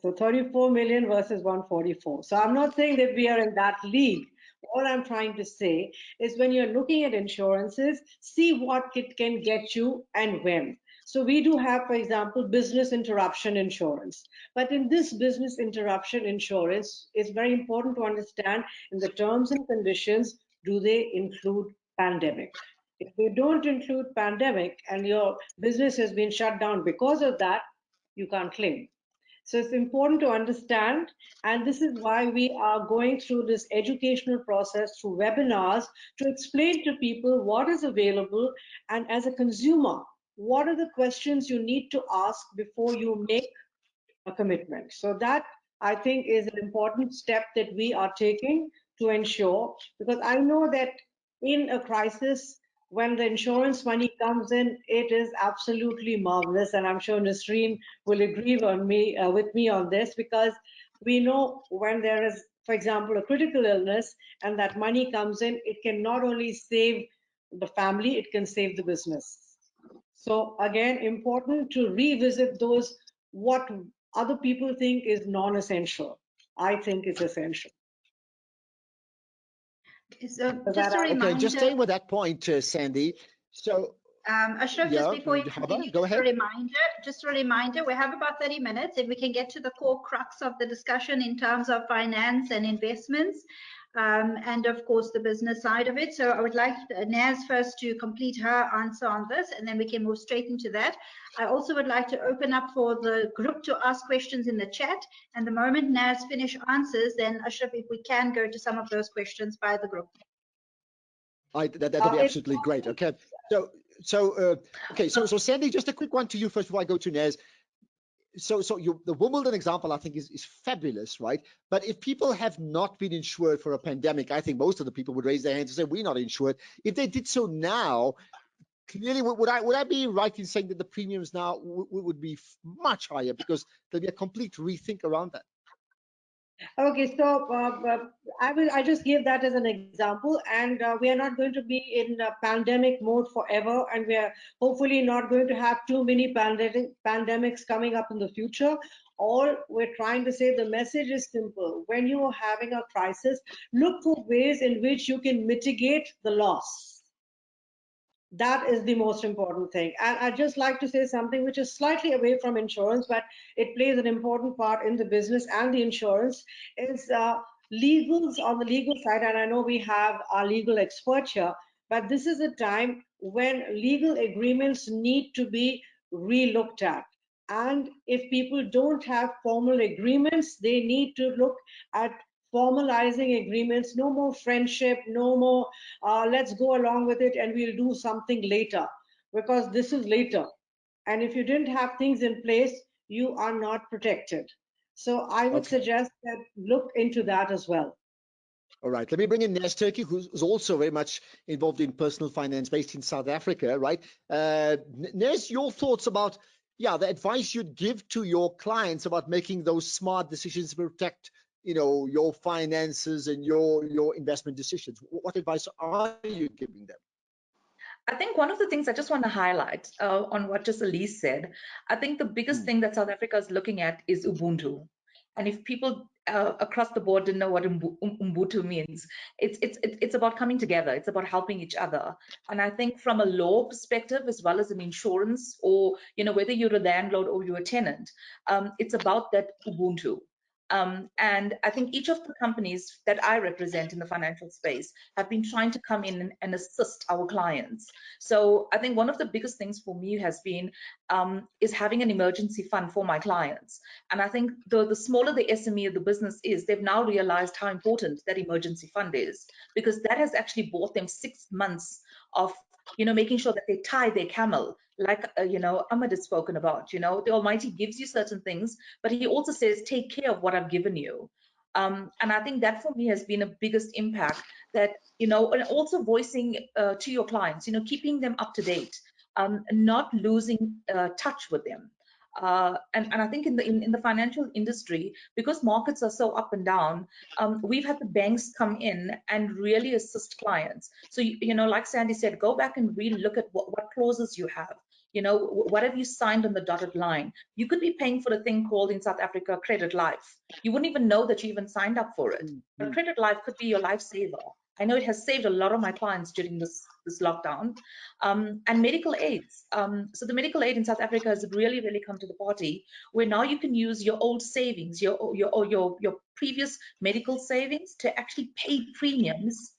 So 34 million versus 144. So I'm not saying that we are in that league. All I'm trying to say is when you're looking at insurances, see what it can get you and when. So we do have, for example, business interruption insurance. But in this business interruption insurance, it's very important to understand in the terms and conditions, do they include pandemic? If they don't include pandemic and your business has been shut down because of that, you can't claim. So it's important to understand, and this is why we are going through this educational process through webinars to explain to people what is available, and as a consumer, what are the questions you need to ask before you make a commitment. So that, I think, is an important step that we are taking to ensure, because I know that in a crisis, when the insurance money comes in, it is absolutely marvelous, and I'm sure Nasreen will agree with me on this, because we know when there is, for example, a critical illness and that money comes in, it can not only save the family, it can save the business. So again, important to revisit those, what other people think is non-essential. I think it's essential.
So just a reminder.
Okay, just staying with that point, Sandy. So,
Ashraf,
yeah,
just before you
Hawa,
continue,
go ahead.
just a reminder, we have about 30 minutes and we can get to the core crux of the discussion in terms of finance and investments, and of course the business side of it. So I would like Naz first to complete her answer on this, and then we can move straight into that. I also would like to open up for the group to ask questions in the chat, and the moment Naz finish answers, then Ashraf, if we can go to some of those questions by the group.
That'll be absolutely great. Okay, so Sandy, just a quick one to you first before I go to Naz. So the Wimbledon example, I think, is fabulous, right? But if people have not been insured for a pandemic, I think most of the people would raise their hands and say we're not insured. If they did so now, clearly, would I be right in saying that the premiums now would be much higher because there'll be a complete rethink around that?
Okay, so I just give that as an example, and we are not going to be in pandemic mode forever, and we are hopefully not going to have too many pandemics coming up in the future. All we're trying to say, the message is simple. When you are having a crisis, look for ways in which you can mitigate the loss. That is the most important thing. And I'd just like to say something which is slightly away from insurance, but it plays an important part in the business and the insurance, is legals on the legal side. And I know we have our legal expert here, but this is a time when legal agreements need to be re-looked at. And if people don't have formal agreements, they need to look at formalizing agreements. No more friendship, no more let's go along with it and we'll do something later, because this is later. And if you didn't have things in place, you are not protected. So I would suggest that look into that as well.
All right, let me bring in Naz Turkey, who's also very much involved in personal finance based in South Africa, right? Naz, your thoughts about, the advice you'd give to your clients about making those smart decisions to protect your finances and your investment decisions. What advice are you giving them?
I think one of the things I just want to highlight on what just Elise said, I think the biggest thing that South Africa is looking at is Ubuntu. And if people across the board didn't know what Ubuntu means, it's about coming together. It's about helping each other. And I think from a law perspective, as well as an insurance, or whether you're a landlord or you're a tenant, it's about that Ubuntu. And I think each of the companies that I represent in the financial space have been trying to come in and assist our clients. So I think one of the biggest things for me has been is having an emergency fund for my clients. And I think the smaller the SME of the business is, they've now realized how important that emergency fund is, because that has actually bought them 6 months of making sure that they tie their camel, like Ahmed has spoken about. The Almighty gives you certain things, but He also says, take care of what I've given you. And I think that for me has been a biggest impact, that and also voicing to your clients, keeping them up to date. not losing touch with them. And I think in the financial industry, because markets are so up and down, we've had the banks come in and really assist clients. So, you know, like Sandy said, go back and really look at what clauses you have. You know, what have you signed on the dotted line? You could be paying for a thing called in South Africa credit life. You wouldn't even know that you even signed up for it. But credit life could be your lifesaver. I know it has saved a lot of my clients during this lockdown. And medical aids. So the medical aid in South Africa has really, really come to the party, where now you can use your old savings, your previous medical savings to actually pay premiums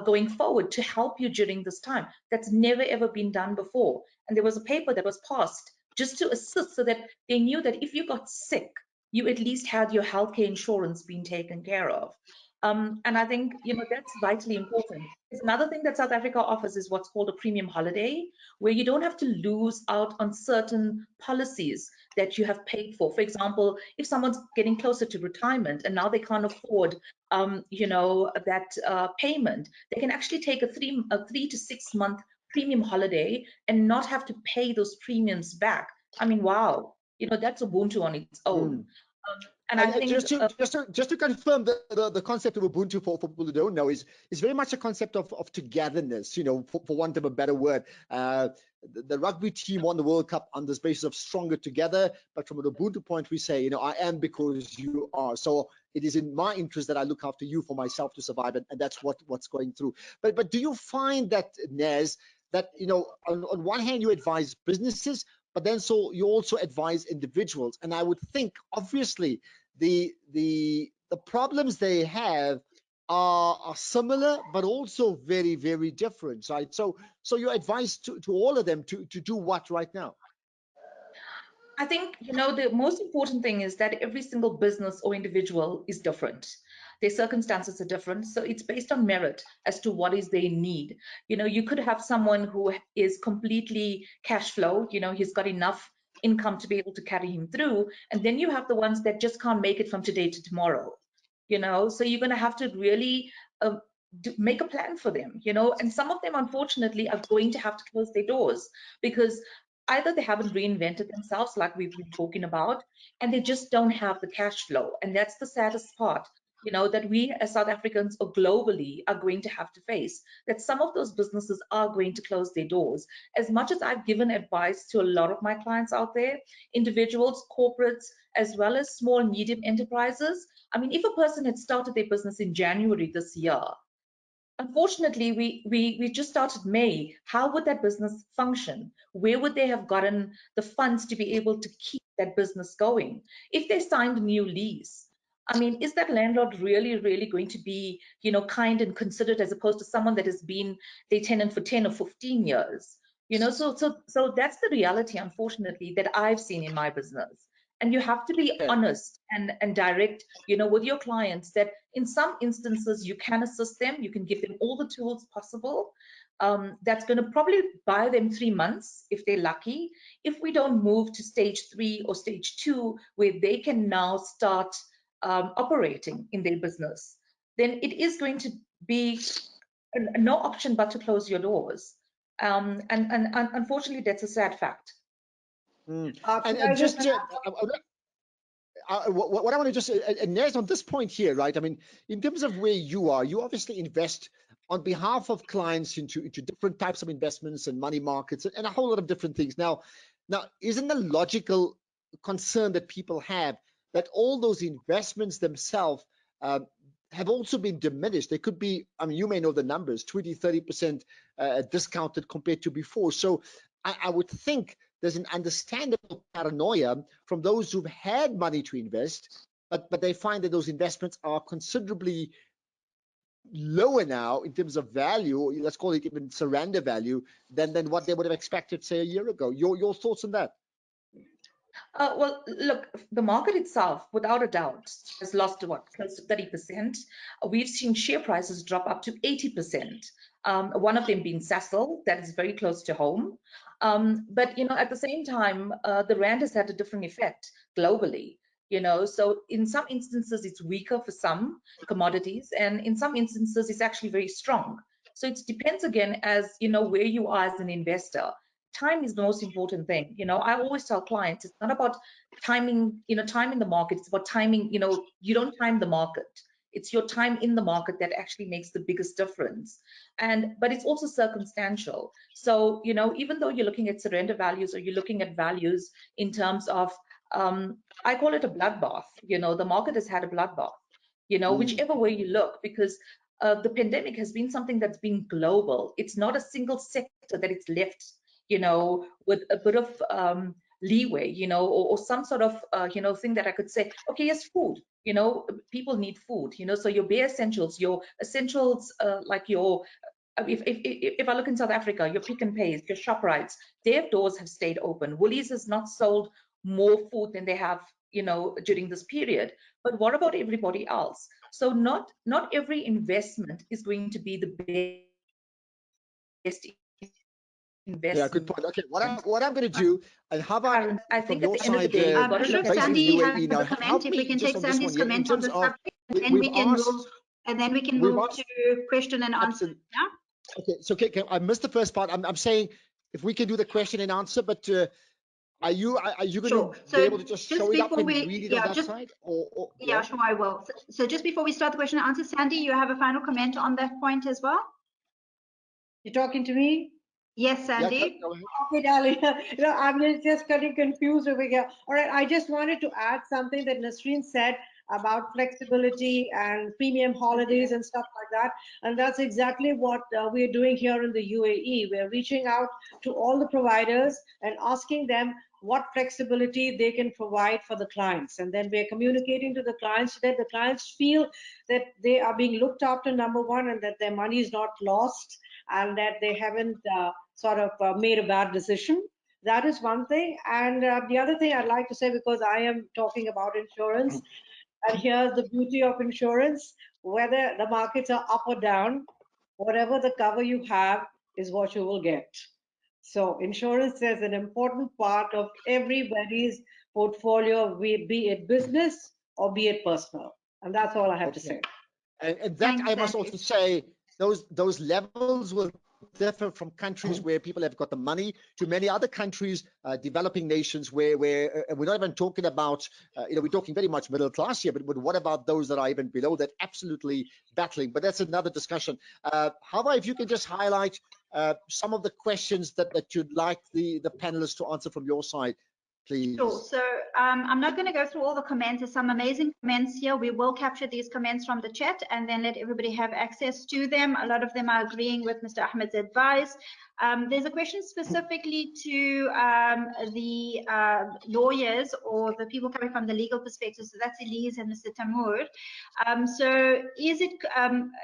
going forward to help you during this time. That's never ever been done before. And there was a paper that was passed just to assist, so that they knew that if you got sick, you at least had your healthcare insurance being taken care of. And I think, you know, that's vitally important. There's another thing that South Africa offers is what's called a premium holiday, where you don't have to lose out on certain policies that you have paid for. For example, if someone's getting closer to retirement and now they can't afford, you know, that payment, they can actually take a 3 to 6 month premium holiday and not have to pay those premiums back. I mean, wow, you know, that's Ubuntu on its own. And I think
just to confirm, the concept of Ubuntu for people who don't know is very much a concept of togetherness, you know, for want of a better word. The rugby team won the World Cup on this basis of stronger together, but from an Ubuntu point, we say, you know, I am because you are. So it is in my interest that I look after you for myself to survive, and that's what's going through. But do you find that, Nez, that, you know, on one hand you advise businesses, but then so you also advise individuals, and I would think obviously the problems they have are similar, but also very, very different, right? So your advice to all of them to do what right now?
I think, you know, the most important thing is that every single business or individual is different. Their circumstances are different. So it's based on merit as to what is their need. You know, you could have someone who is completely cash flow, you know, he's got enough income to be able to carry him through. And then you have the ones that just can't make it from today to tomorrow, you know, so you're going to have to really make a plan for them, you know, and some of them, unfortunately, are going to have to close their doors because either they haven't reinvented themselves like we've been talking about, and they just don't have the cash flow. And that's the saddest part, you know, that we as South Africans or globally are going to have to face, that some of those businesses are going to close their doors. As much as I've given advice to a lot of my clients out there, individuals, corporates, as well as small, medium enterprises, I mean, if a person had started their business in January this year, unfortunately, we just started May. How would that business function? Where would they have gotten the funds to be able to keep that business going? If they signed a new lease, I mean, is that landlord really, really going to be, you know, kind and considerate as opposed to someone that has been their tenant for 10 or 15 years? You know, so that's the reality, unfortunately, that I've seen in my business. And you have to be honest and direct, you know, with your clients, that in some instances you can assist them, you can give them all the tools possible. That's going to probably buy them 3 months if they're lucky. If we don't move to stage 3 or stage 2, where they can now start operating in their business, then it is going to be no option but to close your doors. And unfortunately, that's a sad fact.
And just what I want to just Nez, on this point here, right? I mean, in terms of where you are, you obviously invest on behalf of clients into different types of investments and money markets and a whole lot of different things. Now, isn't the logical concern that people have that all those investments themselves have also been diminished? They could be, I mean, you may know the numbers, 20-30% discounted compared to before. So I would think there's an understandable paranoia from those who've had money to invest, but they find that those investments are considerably lower now in terms of value, or let's call it even surrender value, than what they would have expected, say, a year ago. Your thoughts on that?
Well, look, the market itself, without a doubt, has lost close to 30%. We've seen share prices drop up to 80%. One of them being Sasol, that is very close to home. But you know, at the same time, the rand has had a different effect globally. You know, so in some instances it's weaker for some commodities, and in some instances it's actually very strong. So it depends again, as you know, where you are as an investor, time is the most important thing. I always tell clients, it's not about timing, timing the market. It's about timing, you don't time the market. It's your time in the market that actually makes the biggest difference. But it's also circumstantial. So, even though you're looking at surrender values or you're looking at values in terms of, I call it a bloodbath. The market has had a bloodbath, whichever way you look, because the pandemic has been something that's been global. It's not a single sector that it's left, with a bit of leeway, or some sort of, thing that I could say, okay, yes, food, people need food, so your bare essentials, your essentials, like your, if I look in South Africa, your Pick and Pays, your ShopRites, their doors have stayed open. Woolies has not sold more food than they have, during this period. But what about everybody else? So not every investment is going to be the best investment.
Yeah, good point. Okay, what I'm going to do, and how about
I think
from
at
your
the end of the
side,
day, you've got to look at
Sandy has
UAE now,
a comment. If we can take Sandy's comment on the subject, and then we can move to question and answer. Yeah.
Okay, so I missed the first part. I'm saying if we can do the question and answer, but are you going to be able to just show it up and read it on that side?
Yeah, sure, I will. So just before we start the question and answer, Sandy, you have a final comment on that point as well?
You're talking to me?
Yes, Sandy.
Yeah,
okay, darling. I'm just getting confused over here. All right, I just wanted to add something that Nasreen said about flexibility and premium holidays and stuff like that. And that's exactly what we're doing here in the UAE. We're reaching out to all the providers and asking them what flexibility they can provide for the clients. And then we're communicating to the clients so that the clients feel that they are being looked after, number one, and that their money is not lost and that they haven't made a bad decision. That is one thing. And the other thing I'd like to say, because I am talking about insurance, and here's the beauty of insurance, whether the markets are up or down, whatever the cover you have is what you will get. So insurance is an important part of everybody's portfolio, be it business or be it personal. And that's all I have to say.
And that I must also say, those levels will differ from countries where people have got the money to many other countries, developing nations where we're not even talking about, we're talking very much middle class here, but what about those that are even below that, absolutely battling? But that's another discussion. Hawa, if you can just highlight some of the questions that you'd like the panelists to answer from your side, please.
Sure. So I'm not going to go through all the comments. There's some amazing comments here. We will capture these comments from the chat and then let everybody have access to them. A lot of them are agreeing with Mr. Ahmed's advice. There's a question specifically to the lawyers or the people coming from the legal perspective. So that's Elise and Mr. Tamoor. So is it,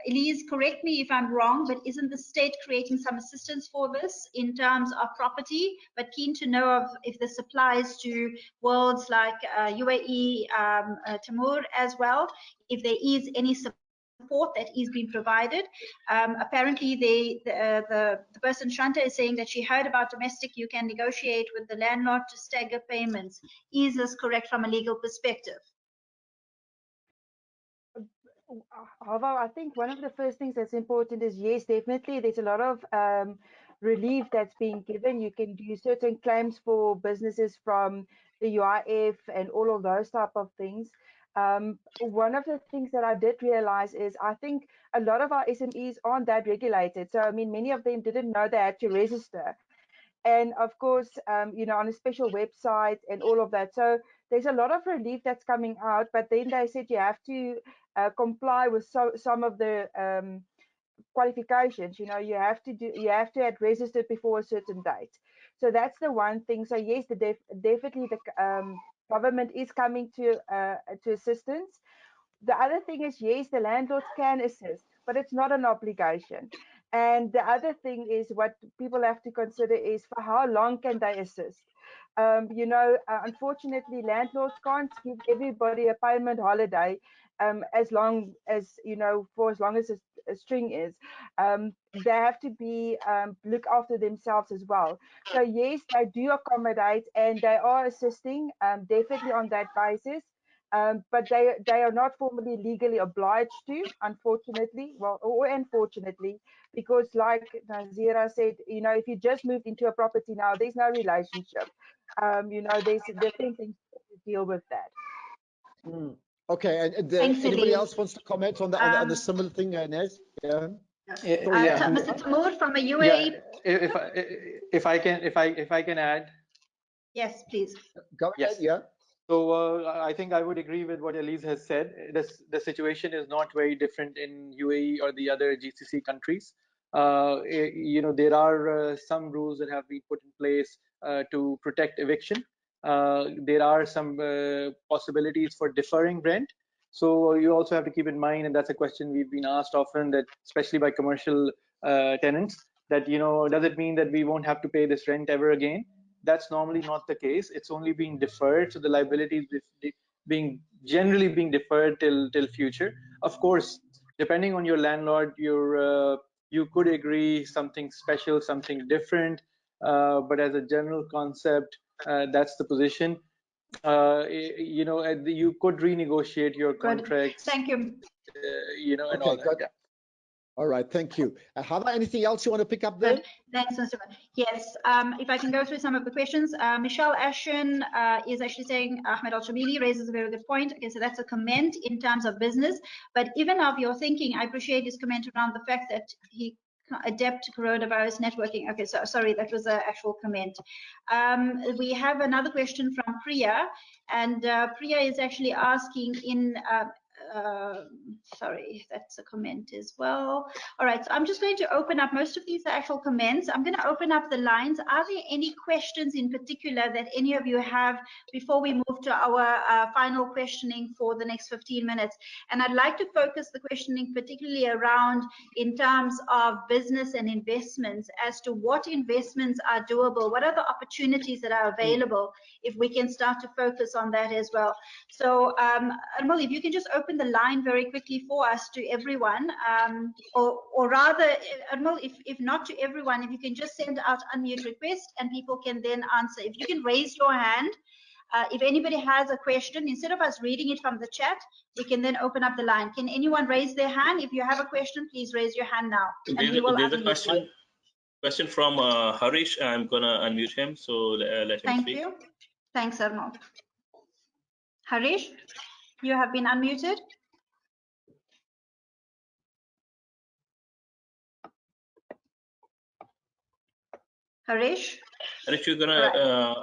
Elise, correct me if I'm wrong, but isn't the state creating some assistance for this in terms of property? But keen to know if this applies to worlds like UAE, Tamoor as well, if there is any support that is being provided. Apparently the person Shanta is saying that she heard about domestic, you can negotiate with the landlord to stagger payments. Is this correct from a legal perspective?
Although I think one of the first things that's important is, yes, definitely there's a lot of relief that's being given. You can do certain claims for businesses from the UIF and all of those type of things. One of the things that I did realize is I think a lot of our SMEs aren't that regulated. So, I mean, many of them didn't know they had to register. And of course, on a special website and all of that. So there's a lot of relief that's coming out, but then they said you have to comply with some of the qualifications. You have to have registered before a certain date. So that's the one thing. So yes, definitely the government is coming to assistance. The other thing is, yes, the landlords can assist, but it's not an obligation. And the other thing is, what people have to consider is, for how long can they assist? Unfortunately, landlords can't give everybody a payment holiday as long as, for as long as a string is. They have to be look after themselves as well. So yes, they do accommodate and they are assisting, definitely on that basis. but they are not formally legally obliged to, unfortunately, or unfortunately, because like Nazira said, if you just moved into a property now, there's no relationship. There's different things to deal with that.
Okay, and
Thanks,
anybody
Elise.
else wants to comment on the similar thing, Nez? Yeah.
Mr. Tamoor from a UAE.
Yeah, if I can add.
Yes, please.
Go ahead. Yeah.
So I think I would agree with what Elise has said. The situation is not very different in UAE or the other GCC countries. There are some rules that have been put in place to protect eviction. There are some possibilities for deferring rent. So you also have to keep in mind, and that's a question we've been asked often, that especially by commercial tenants, that does it mean that we won't have to pay this rent ever again? That's normally not the case. It's only being deferred, so the liability is generally being deferred till future. Of course, depending on your landlord, you could agree something special, something different, but as a general concept, that's the position. You could renegotiate your contracts.
Thank you.
And all that. Yeah.
All right, thank you. Hawa, anything else you want to pick up there?
Good. Thanks, Mr. Yes, if I can go through some of the questions. Michelle Ashen is actually saying Ahmed Al-Shamili raises a very good point. Okay, so that's a comment in terms of business. But even of your thinking, I appreciate his comment around the fact that he adapt to coronavirus networking. Okay, so sorry, that was an actual comment. We have another question from Priya, and Priya is actually asking in sorry, that's a comment as well. All right, so I'm just going to open up, most of these are actual comments. I'm going to open up the lines. Are there any questions in particular that any of you have before we move to our final questioning for the next 15 minutes? And I'd like to focus the questioning particularly around in terms of business and investments, as to what investments are doable, what are the opportunities that are available, if we can start to focus on that as well. So Anmol, if you can just open the line very quickly for us to everyone, or rather, Anmol, if not to everyone, if you can just send out unmute request and people can then answer. If you can raise your hand, if anybody has a question, instead of us reading it from the chat, we can then open up the line. Can anyone raise their hand? If you have a question, please raise your hand now.
There's a question from Harish. I'm gonna unmute him, so let him speak.
Thank you. Thanks, Anmol. Harish, you have been unmuted. Harish?
Harish, you're gonna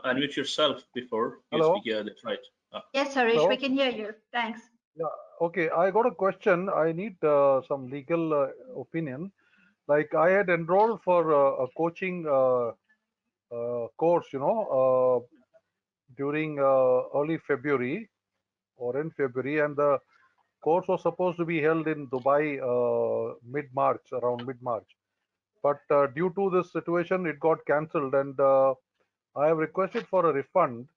unmute yourself before you speak. Yeah, that's right.
Yes, Harish, we can hear you. Thanks.
Yeah, okay. I got a question. I need some legal opinion. Like, I had enrolled for a coaching course, during early February or in February, and the course was supposed to be held in Dubai mid-March, around mid-March. But due to this situation, it got cancelled, and I have requested for a refund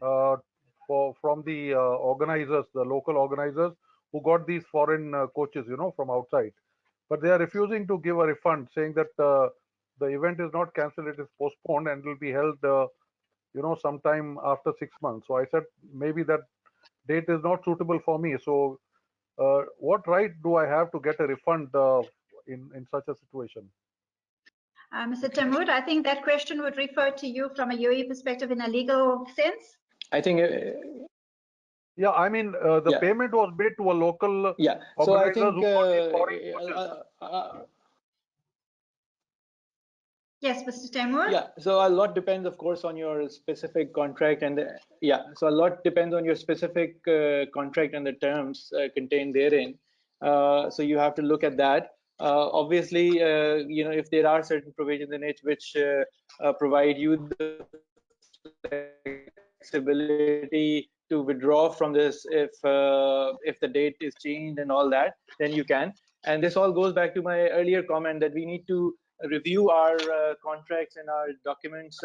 from the organizers, the local organizers who got these foreign coaches, from outside. But they are refusing to give a refund, saying that the event is not cancelled, it is postponed and will be held, sometime after 6 months. So I said maybe that date is not suitable for me. So what right do I have to get a refund in such a situation?
Mr. Tamoor, I think that question would refer to you from a UAE perspective in a legal sense.
I think.
Yeah, I mean, the payment was made to a local.
Yeah, so I think.
Yes, Mr. Tamoor.
Yeah, so a lot depends, of course, on your specific contract, and so a lot depends on your specific contract and the terms contained therein. So you have to look at that. Obviously, if there are certain provisions in it which provide you the flexibility to withdraw from this if the date is changed and all that, then you can. And this all goes back to my earlier comment that we need to review our contracts and our documents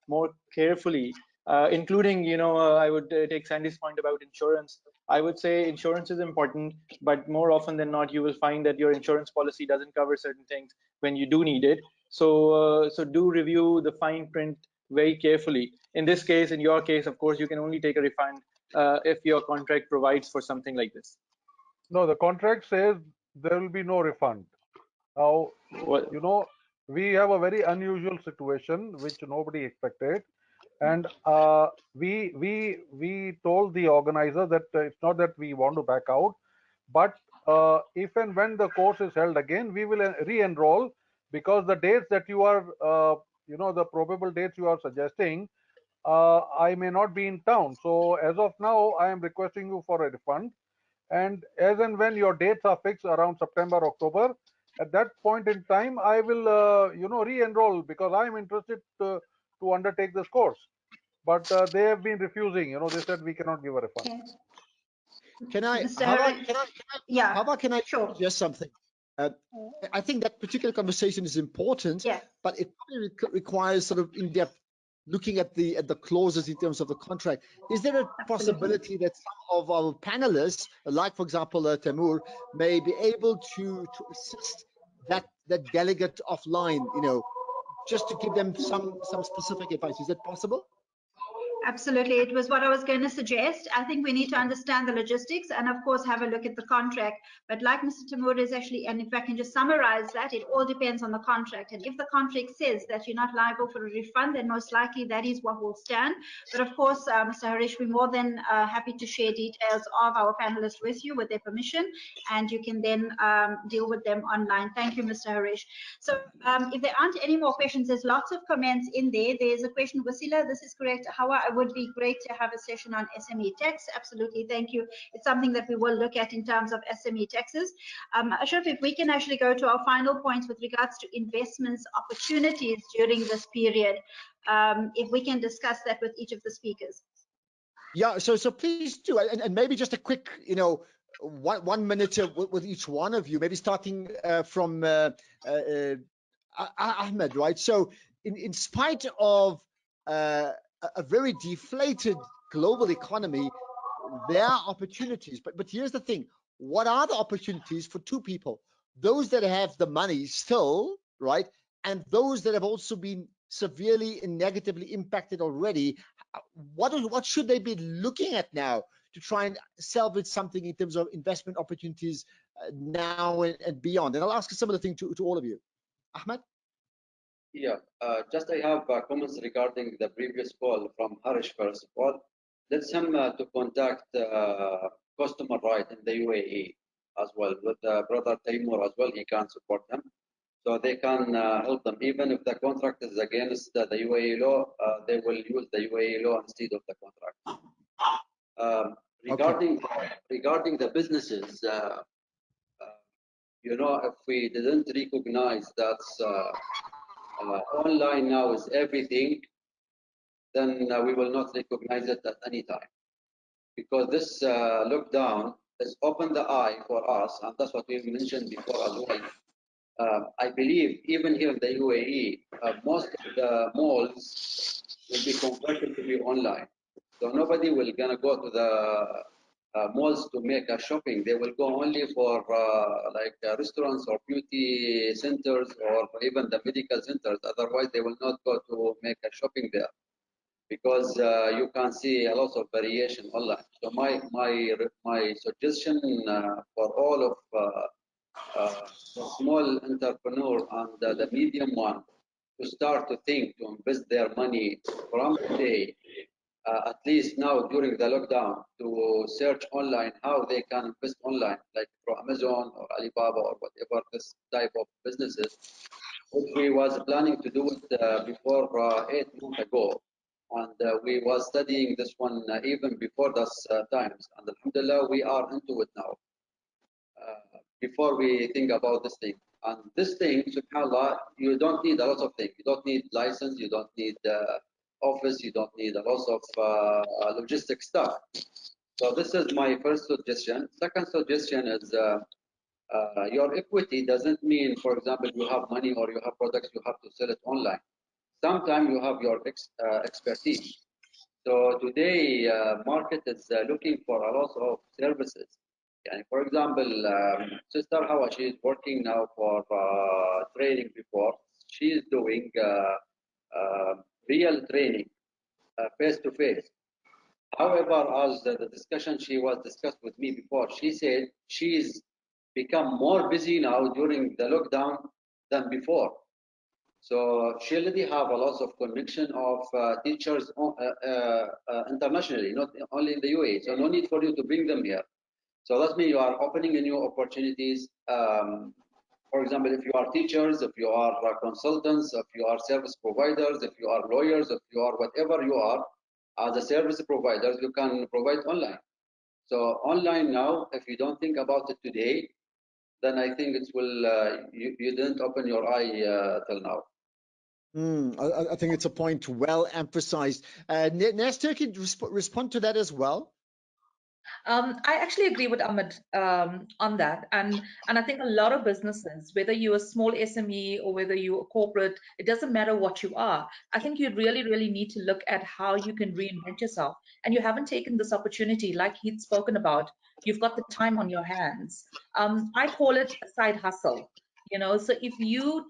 more carefully, including, I would take Sandy's point about insurance. I would say insurance is important, but more often than not, you will find that your insurance policy doesn't cover certain things when you do need it. So do review the fine print very carefully. In this case, in your case, of course, you can only take a refund if your contract provides for something like this?
No, the contract says there will be no refund. Now, you know, we have a very unusual situation which nobody expected, and we told the organizer that it's not that we want to back out, but if and when the course is held again, we will re-enroll, because the dates that you are, you know, the probable dates you are suggesting, I may not be in town. So as of now, I am requesting you for a refund. And as and when your dates are fixed around September, October, at that point in time, I will, you know, re-enroll, because I am interested to undertake this course. But they have been refusing. You know, they said we cannot give a refund.
Okay.
Can I,
Mr.
Hawa,
Harry? Yeah.
Hawa, can I
Sure.
suggest something? I think that particular conversation is important,
Yeah.
but it probably requires sort of in-depth looking at the clauses in terms of the contract. Is there a possibility that some of our panelists, like for example Temur, may be able to assist that delegate offline, you know, just to give them some specific advice? Is that possible?
Absolutely. It was what I was going to suggest. I think we need to understand the logistics and, of course, have a look at the contract. But like Mr. Timur is actually, and if I can just summarize that, it all depends on the contract. And if the contract says that you're not liable for a refund, then most likely that is what will stand. But of course, Mr. Harish, we're more than happy to share details of our panelists with you with their permission, and you can then deal with them online. Thank you, Mr. Harish. So if there aren't any more questions, there's lots of comments in there. There's a question, Wasila, this is correct. Hawa, would be great to have a session on SME tax. Absolutely, thank you. It's something that we will look at in terms of SME taxes. Ashraf, if we can actually go to our final points with regards to investments opportunities during this period, if we can discuss that with each of the speakers.
Yeah, so please do, and maybe just a quick, you know, 1 minute with each one of you, maybe starting from Ahmed, right? So in spite of a very deflated global economy, there are opportunities. But here's the thing: what are the opportunities for two people? Those that have the money still, right, and those that have also been severely and negatively impacted already. What should they be looking at now to try and salvage something in terms of investment opportunities now and beyond? And I'll ask a similar thing to all of you. Ahmed?
Yeah, just I have comments regarding the previous call from Harish. First of all, let's him to contact customer right in the UAE as well with brother Taimur as well. He can support them, so they can help them. Even if the contract is against the UAE law, they will use the UAE law instead of the contract. Regarding the businesses, you know, if we didn't recognize that online now is everything, then we will not recognize it at any time, because this lockdown has opened the eye for us, and that's what we mentioned before as well. I believe even here in the UAE, most of the malls will be converted to be online. So nobody will gonna go to the malls to make a shopping. They will go only for like restaurants or beauty centers or even the medical centers. Otherwise, they will not go to make a shopping there, because you can see a lot of variation online. So my suggestion for all of the small entrepreneur and the medium one to start to think to invest their money from today, at least now during the lockdown, to search online how they can invest online, like through Amazon or Alibaba or whatever this type of businesses, which we was planning to do it before 8 months ago. And we was studying this one even before those times. And alhamdulillah, we are into it now. Before we think about this thing. And this thing, subhanAllah, you don't need a lot of things. You don't need license, you don't need office, you don't need a lot of logistic stuff. So this is my first suggestion. Second suggestion is your equity doesn't mean, for example, you have money or you have products, you have to sell it online. Sometimes you have your expertise. So today, market is looking for a lot of services. And for example, Sister Hawa, she is working now for training before. She is doing real training, face to face. However, as the discussion she was discussed with me before, she said she's become more busy now during the lockdown than before. So she already have a lot of connection of teachers internationally, not only in the UAE. So no need for you to bring them here. So that means you are opening new opportunities. For example, if you are teachers, if you are consultants, if you are service providers, if you are lawyers, if you are whatever you are, as a service providers, you can provide online. So online now, if you don't think about it today, then I think it will, you didn't open your eye till now.
I think it's a point well emphasized. Nestor, can you respond to that as well?
I actually agree with Ahmed on that, and I think a lot of businesses, whether you're a small SME or whether you're a corporate, it doesn't matter what you are. I think you really need to look at how you can reinvent yourself, and you haven't taken this opportunity, like he'd spoken about. You've got the time on your hands. I call it a side hustle. You know, so if you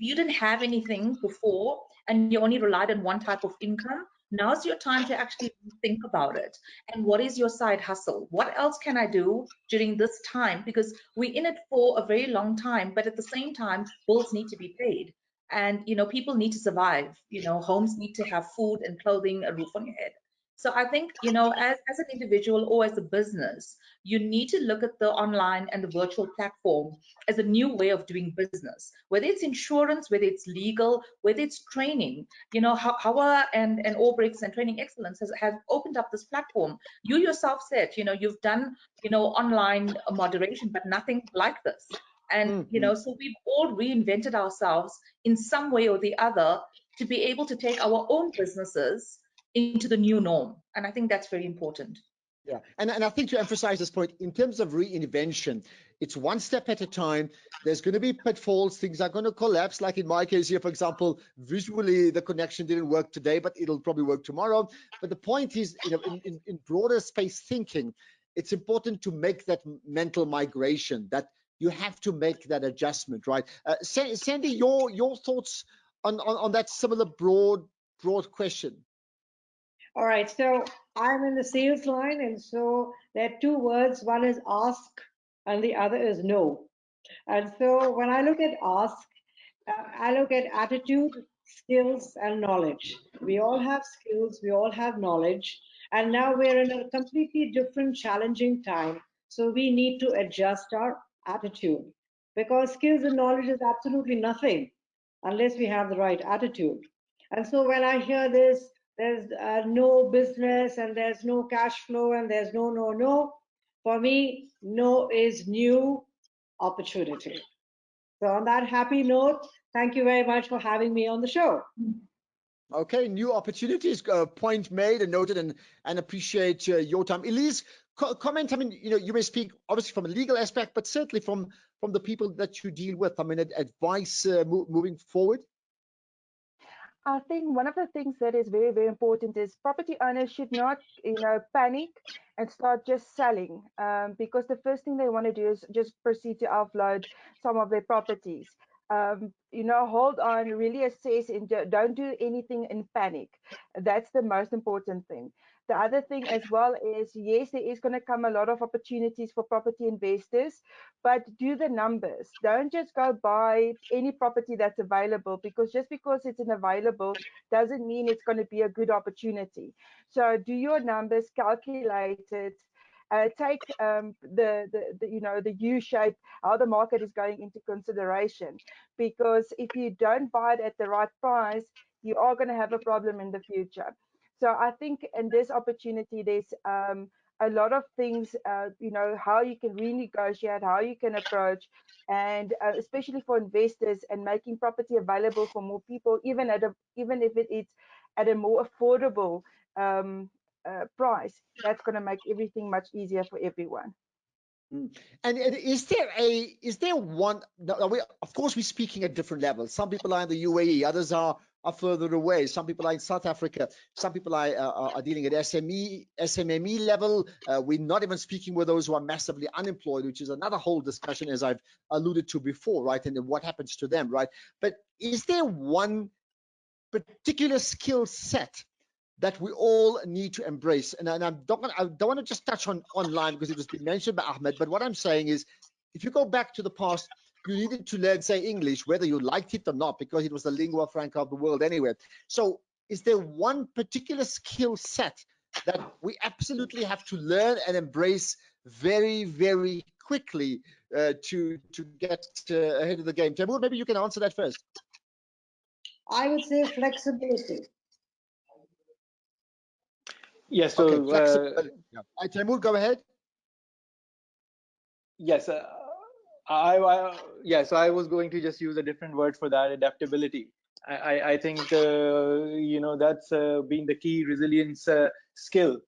didn't have anything before and you only relied on one type of income, now's your time to actually think about it. And what is your side hustle? What else can I do during this time? Because we're in it for a very long time, but at the same time, bills need to be paid. And, you know, people need to survive. You know, homes need to have food and clothing, a roof on your head. So I think, you know, as an individual or as a business, you need to look at the online and the virtual platform as a new way of doing business, whether it's insurance, whether it's legal, whether it's training. You know, Hawa and Orbrix and Training Excellence have opened up this platform. You yourself said, you know, you've done, you know, online moderation, but nothing like this. And, you know, so we've all reinvented ourselves in some way or the other to be able to take our own businesses into the new norm. And I think that's very important.
Yeah, and I think to emphasize this point, in terms of reinvention, it's one step at a time. There's going to be pitfalls. Things are going to collapse. Like in my case here, for example, visually the connection didn't work today, but it'll probably work tomorrow. But the point is, you know, in broader space thinking, it's important to make that mental migration, that you have to make that adjustment, right? Sandy, your thoughts on that similar broad question?
All right, so I'm in the sales line, and so there are two words. One is ask, and the other is no. And so when I look at ask, I look at attitude, skills, and knowledge. We all have skills, we all have knowledge, and now we're in a completely different, challenging time. So we need to adjust our attitude, because skills and knowledge is absolutely nothing unless we have the right attitude. And so when I hear this, there's no business and there's no cash flow and there's no. For me, no is new opportunity. So on that happy note, thank you very much for having me on the show.
Okay, new opportunities, point made and noted, and appreciate your time. Elise, comment. I mean, you know, you may speak obviously from a legal aspect, but certainly from the people that you deal with. I mean, advice moving forward.
I think one of the things that is very, very important is property owners should not, you know, panic and start just selling, because the first thing they want to do is just proceed to offload some of their properties. You know, hold on, really assess, and don't do anything in panic. That's the most important thing. The other thing as well is, yes, there is going to come a lot of opportunities for property investors, but do the numbers. Don't just go buy any property that's available, because just because it's available doesn't mean it's going to be a good opportunity. So do your numbers, calculate it. Take you know, the U shape, how the market is going into consideration, because if you don't buy it at the right price, you are going to have a problem in the future. So I think in this opportunity, there's a lot of things, you know, how you can renegotiate, how you can approach, and especially for investors, and making property available for more people, even if it is at a more affordable price. That's going to make everything much easier for everyone.
And is there one? Of course, we're speaking at different levels. Some people are in the UAE, others are further away. Some people are in South Africa. Some people are dealing at SMME level. We're not even speaking with those who are massively unemployed, which is another whole discussion, as I've alluded to before, right? And then what happens to them, right? But is there one particular skill set that we all need to embrace. And I don't want to just touch on online because it was been mentioned by Ahmed, but what I'm saying is, if you go back to the past, you needed to learn, say, English, whether you liked it or not, because it was the lingua franca of the world anyway. So is there one particular skill set that we absolutely have to learn and embrace very, very quickly to get ahead of the game? Timur, maybe you can answer that first.
I would say flexibility.
Yes. So,
okay, flexibility. Timur, go ahead.
Yes. So I was going to just use a different word for that: adaptability. I think that's been the key resilience skill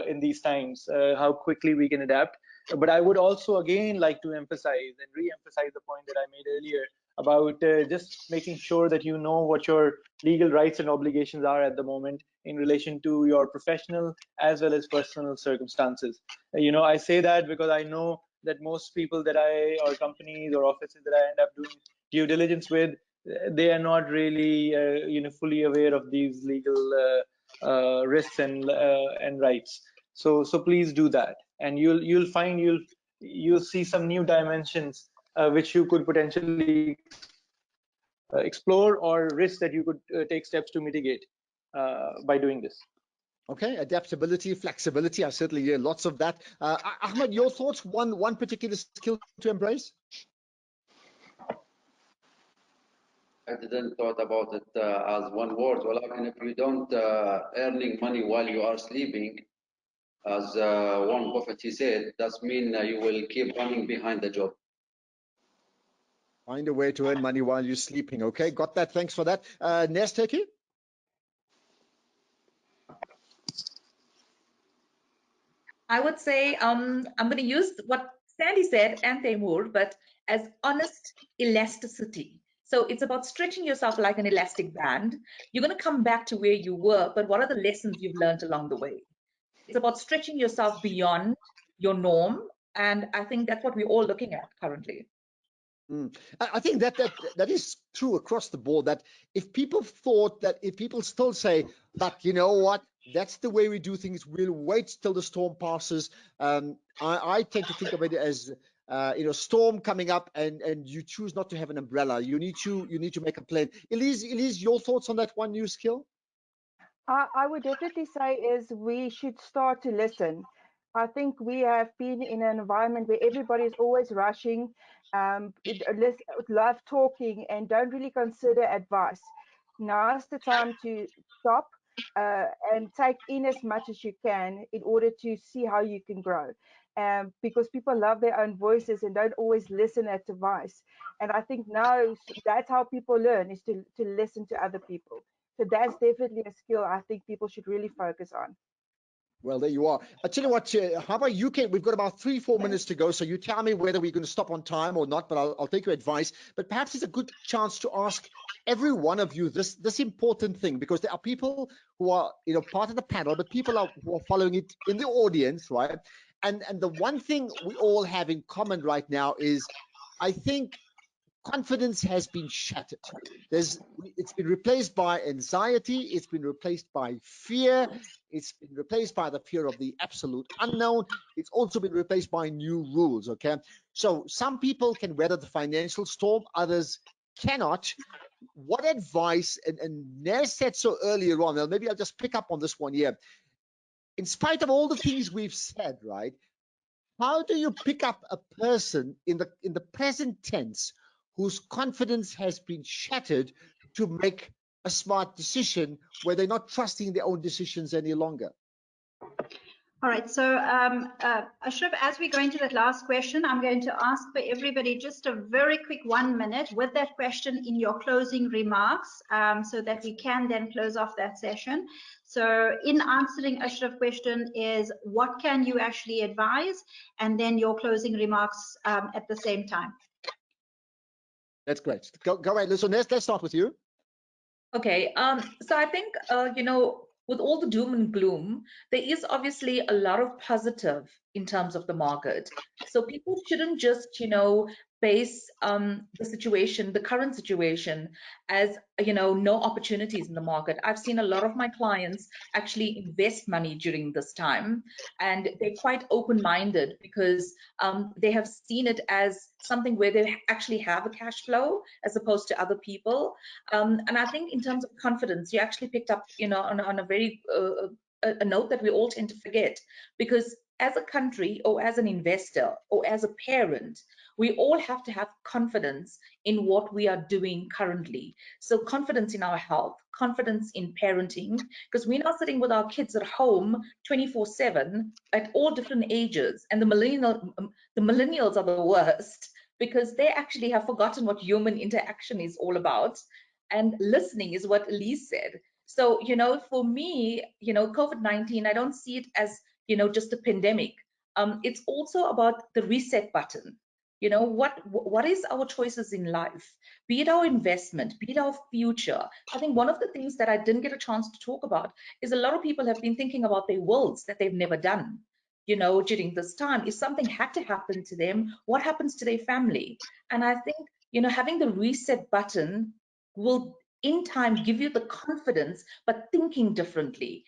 in these times. How quickly we can adapt. But I would also again like to emphasize and re-emphasize the point that I made earlier about just making sure that you know what your legal rights and obligations are at the moment in relation to your professional as well as personal circumstances. I say that because I know that most people that or companies or offices that I end up doing due diligence with, they are not really fully aware of these legal risks and rights. So please do that, and you'll find you'll see some new dimensions which you could potentially explore, or risks that you could take steps to mitigate by doing this.
Okay, adaptability, flexibility. I certainly hear lots of that. Ahmed, your thoughts? One particular skill to embrace?
I didn't thought about it as one word. Well, I mean, if you don't earning money while you are sleeping, as Warren Buffett he said, that means you will keep running behind the job.
Find a way to earn money while you're sleeping. Okay, got that. Thanks for that. Nest Turkey?
I would say I'm going to use what Sandy said and Timur, but as honest elasticity. So it's about stretching yourself like an elastic band. You're going to come back to where you were, but what are the lessons you've learned along the way? It's about stretching yourself beyond your norm. And I think that's what we're all looking at currently.
I think that is true across the board, that if people still say, but you know what, that's the way we do things, we'll wait till the storm passes. I tend to think of it as storm coming up and you choose not to have an umbrella. You need to make a plan. Elise, your thoughts on that one new skill?
I would definitely say is we should start to listen. I think we have been in an environment where everybody is always rushing, love talking, and don't really consider advice. Now's the time to stop and take in as much as you can in order to see how you can grow. Because people love their own voices and don't always listen at advice. And I think now that's how people learn, is to listen to other people. So that's definitely a skill I think people should really focus on.
Well, there you are. I tell you what, how about you, Kate? We've got about 3-4 minutes to go, so you tell me whether we're going to stop on time or not, but I'll take your advice. But perhaps it's a good chance to ask every one of you this important thing, because there are people who are part of the panel, but people who are following it in the audience, right? And the one thing we all have in common right now is, I think, confidence has been shattered. It's been replaced by anxiety. It's been replaced by fear. It's been replaced by the fear of the absolute unknown. It's also been replaced by new rules. Okay, so some people can weather the financial storm, others cannot. What advice? And Naz said so earlier on. Well, maybe I'll just pick up on this one here. In spite of all the things we've said, right? How do you pick up a person in the present tense whose confidence has been shattered to make a smart decision where they're not trusting their own decisions any longer?
All right, so Ashraf, as we go into that last question, I'm going to ask for everybody just a very quick 1 minute with that question in your closing remarks, so that we can then close off that session. So in answering Ashraf's question is, what can you actually advise? And then your closing remarks at the same time.
That's great. Go ahead. So let's start with you.
Okay, so I think, with all the doom and gloom, there is obviously a lot of positive in terms of the market. So people shouldn't just, base the situation, the current situation, as no opportunities in the market. I've seen a lot of my clients actually invest money during this time, and they're quite open-minded because they have seen it as something where they actually have a cash flow as opposed to other people. And I think in terms of confidence, you actually picked up, on a very a note that we all tend to forget, because as a country or as an investor or as a parent, we all have to have confidence in what we are doing currently. So confidence in our health, confidence in parenting, because we're not sitting with our kids at home 24/7 at all different ages. And the millennials are the worst, because they actually have forgotten what human interaction is all about. And listening is what Elise said. So, for me, COVID-19, I don't see it as, just a pandemic. It's also about the reset button. What is our choices in life? Be it our investment, be it our future. I think one of the things that I didn't get a chance to talk about is a lot of people have been thinking about their wills that they've never done, during this time. If something had to happen to them, what happens to their family? And I think, having the reset button will in time give you the confidence, but thinking differently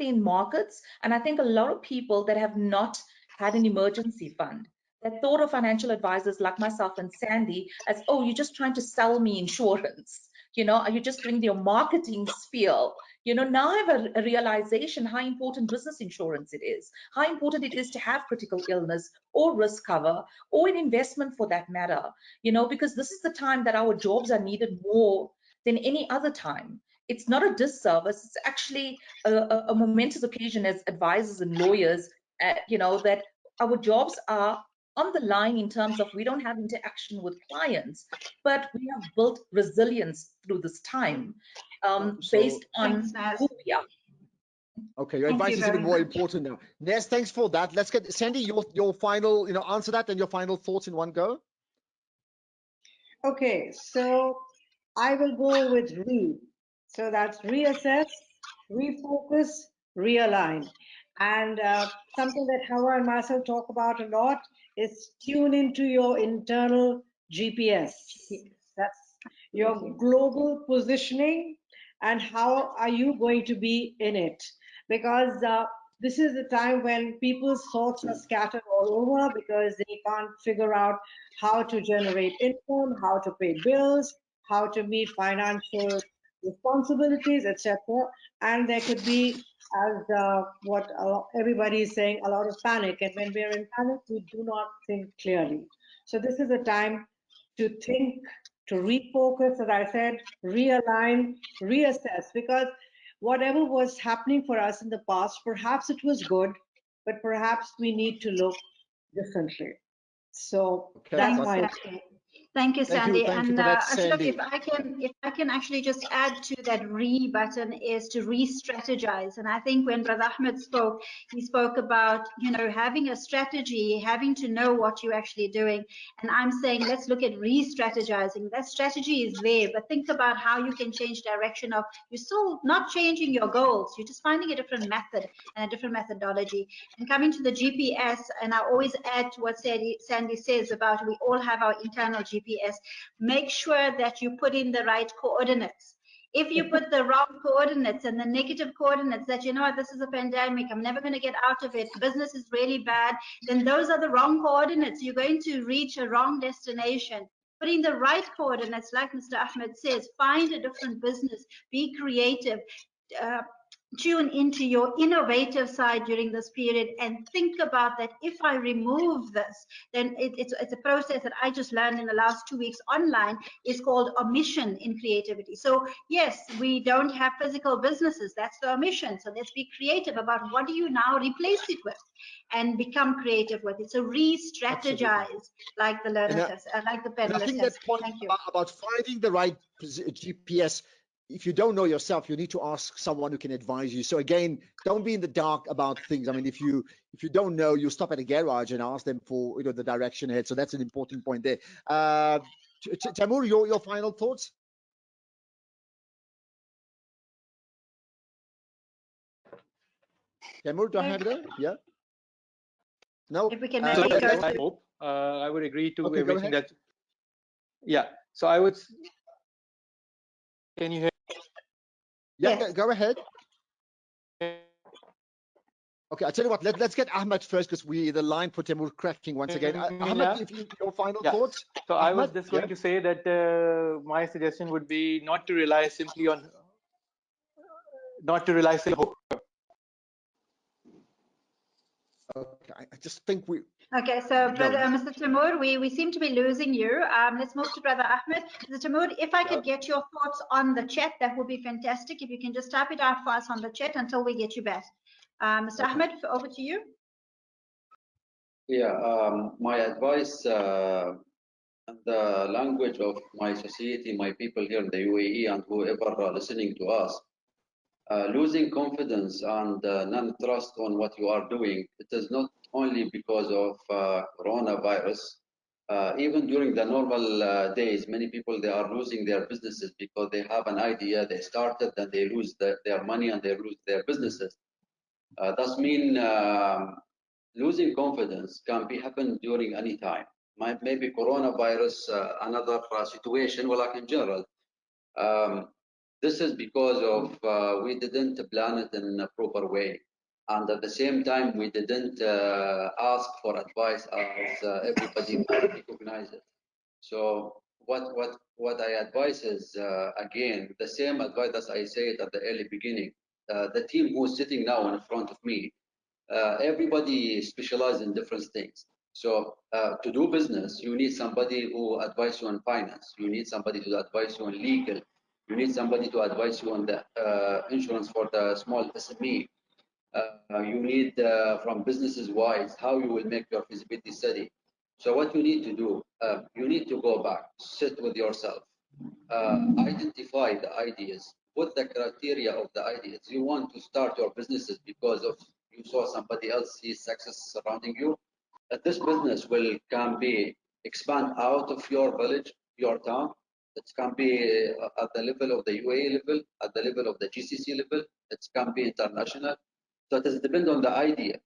in markets. And I think a lot of people that have not had an emergency fund, that thought of financial advisors like myself and Sandy as, oh, you're just trying to sell me insurance. Are you just doing your marketing spiel? Now I have a realization how important business insurance it is, how important it is to have critical illness or risk cover or an investment for that matter, because this is the time that our jobs are needed more than any other time. It's not a disservice. It's actually a momentous occasion as advisors and lawyers, that our jobs are on the line in terms of we don't have interaction with clients, but we have built resilience through this time based on who we are.
Okay, your advice is even more important now. Nez, thanks for that. Let's get Sandy, your final, answer that and your final thoughts in one go.
Okay, so I will go with re. So that's reassess, refocus, realign. And something that Hawa and myself talk about a lot is tune into your internal GPS. That's your global positioning and how are you going to be in it. Because this is the time when people's thoughts are scattered all over because they can't figure out how to generate income, how to pay bills, how to meet financial responsibilities, etc. And there could be, as what everybody is saying, a lot of panic. And when we're in panic, we do not think clearly. So this is a time to think, to refocus, as I said, realign, reassess, because whatever was happening for us in the past, perhaps it was good, but perhaps we need to look differently. So that's my
Thank you, Sandy.
Thank you
and
for that,
Ashraf,
Sandy.
if I can actually just add to that re button is to re-strategize. And I think when Brother Ahmed spoke, he spoke about, having a strategy, having to know what you're actually doing. And I'm saying, let's look at re-strategizing. That strategy is there, but think about how you can change direction of, you're still not changing your goals. You're just finding a different method and a different methodology. And coming to the GPS, and I always add to what Sandy says about we all have our internal GPS. Make sure that you put in the right coordinates. If you put the wrong coordinates and the negative coordinates that, this is a pandemic, I'm never going to get out of it, business is really bad, then those are the wrong coordinates. You're going to reach a wrong destination. Putting the right coordinates, like Mr. Ahmed says, find a different business, be creative, tune into your innovative side during this period and think about that. If I remove this, then it's a process that I just learned in the last 2 weeks online, is called omission in creativity. So yes, we don't have physical businesses, that's the omission. So let's be creative about what do you now replace it with and become creative with it. So re-strategize, like the learner has, like the panelist.
I think that point about finding the right GPS, if you don't know yourself, you need to ask someone who can advise you. So again, don't be in the dark about things. I mean, if you don't know, you stop at a garage and ask them for the direction ahead. So that's an important point there. Taimur, your final thoughts? Taimur, do I have it there? Yeah. No.
If we can make it go.
I would agree to
Okay,
everything that. Yeah. So I would. Can you hear?
Yeah,
Yes.
go ahead. Okay, I'll tell you what, let's get Ahmed first, because the line for Timur cracking once again. Ahmed, if your final thoughts.
So
Ahmed?
I was just going to say that my suggestion would be not to rely simply on hope.
Okay, I just think we.
Okay, so brother, Mr. Timur, we seem to be losing you. Let's move to brother Ahmed. Mr. Timur, if I could get your thoughts on the chat, that would be fantastic. If you can just type it out for us on the chat until we get you back. Mr. Ahmed, over to you.
Yeah, my advice, the language of my society, my people here in the UAE, and whoever are listening to us, losing confidence and non-trust on what you are doing. It is not only because of coronavirus. Even during the normal days, many people, they are losing their businesses because they have an idea, they started, then they lose their money and they lose their businesses. That means losing confidence can be happen during any time. Maybe coronavirus, another situation, well, like in general. This is because of we didn't plan it in a proper way, and at the same time we didn't ask for advice as everybody recognizes it. So what I advise is again the same advice as I said at the early beginning. The team who's sitting now in front of me, everybody specializes in different things. So to do business, you need somebody who advise you on finance. You need somebody to advise you on legal. You need somebody to advise you on the insurance for the small SME. You need from businesses wise how you will make your feasibility study. So what you need to do, you need to go back, sit with yourself, identify the ideas, what the criteria of the ideas. You want to start your businesses because of you saw somebody else see success surrounding you. This business can be expand out of your village, your town. It can be at the level of the UAE level, at the level of the GCC level. It can be international. So it does depend on the idea.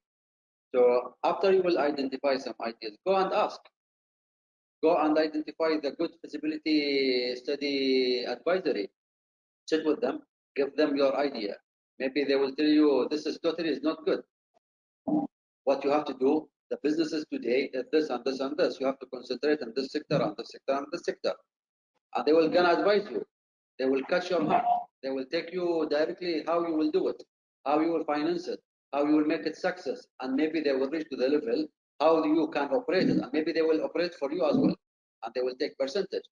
So after you will identify some ideas, go and ask. Go and identify the good feasibility study advisory. Sit with them, give them your idea. Maybe they will tell you this is totally is not good. What you have to do, the businesses today, this and this and this. You have to concentrate on this sector and this sector and this sector. And they will gonna advise you. They will catch your hand. They will take you directly how you will do it, how you will finance it, how you will make it success. And maybe they will reach to the level how you can operate it. And maybe they will operate for you as well. And they will take percentage.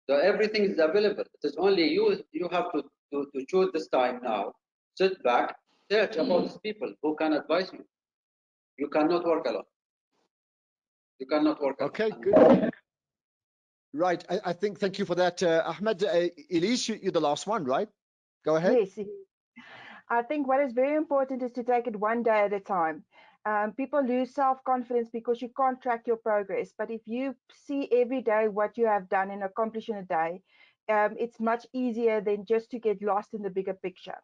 So everything is available. It is only you have to choose this time now. Sit back, search about these people who can advise you. You cannot work alone. You cannot work alone.
Okay, good. Right, I think, thank you for that, Ahmed. Elise, you're the last one, right? Go ahead.
Yes. I think what is very important is to take it one day at a time. People lose self-confidence because you can't track your progress. But if you see every day what you have done and accomplished in a day, it's much easier than just to get lost in the bigger picture.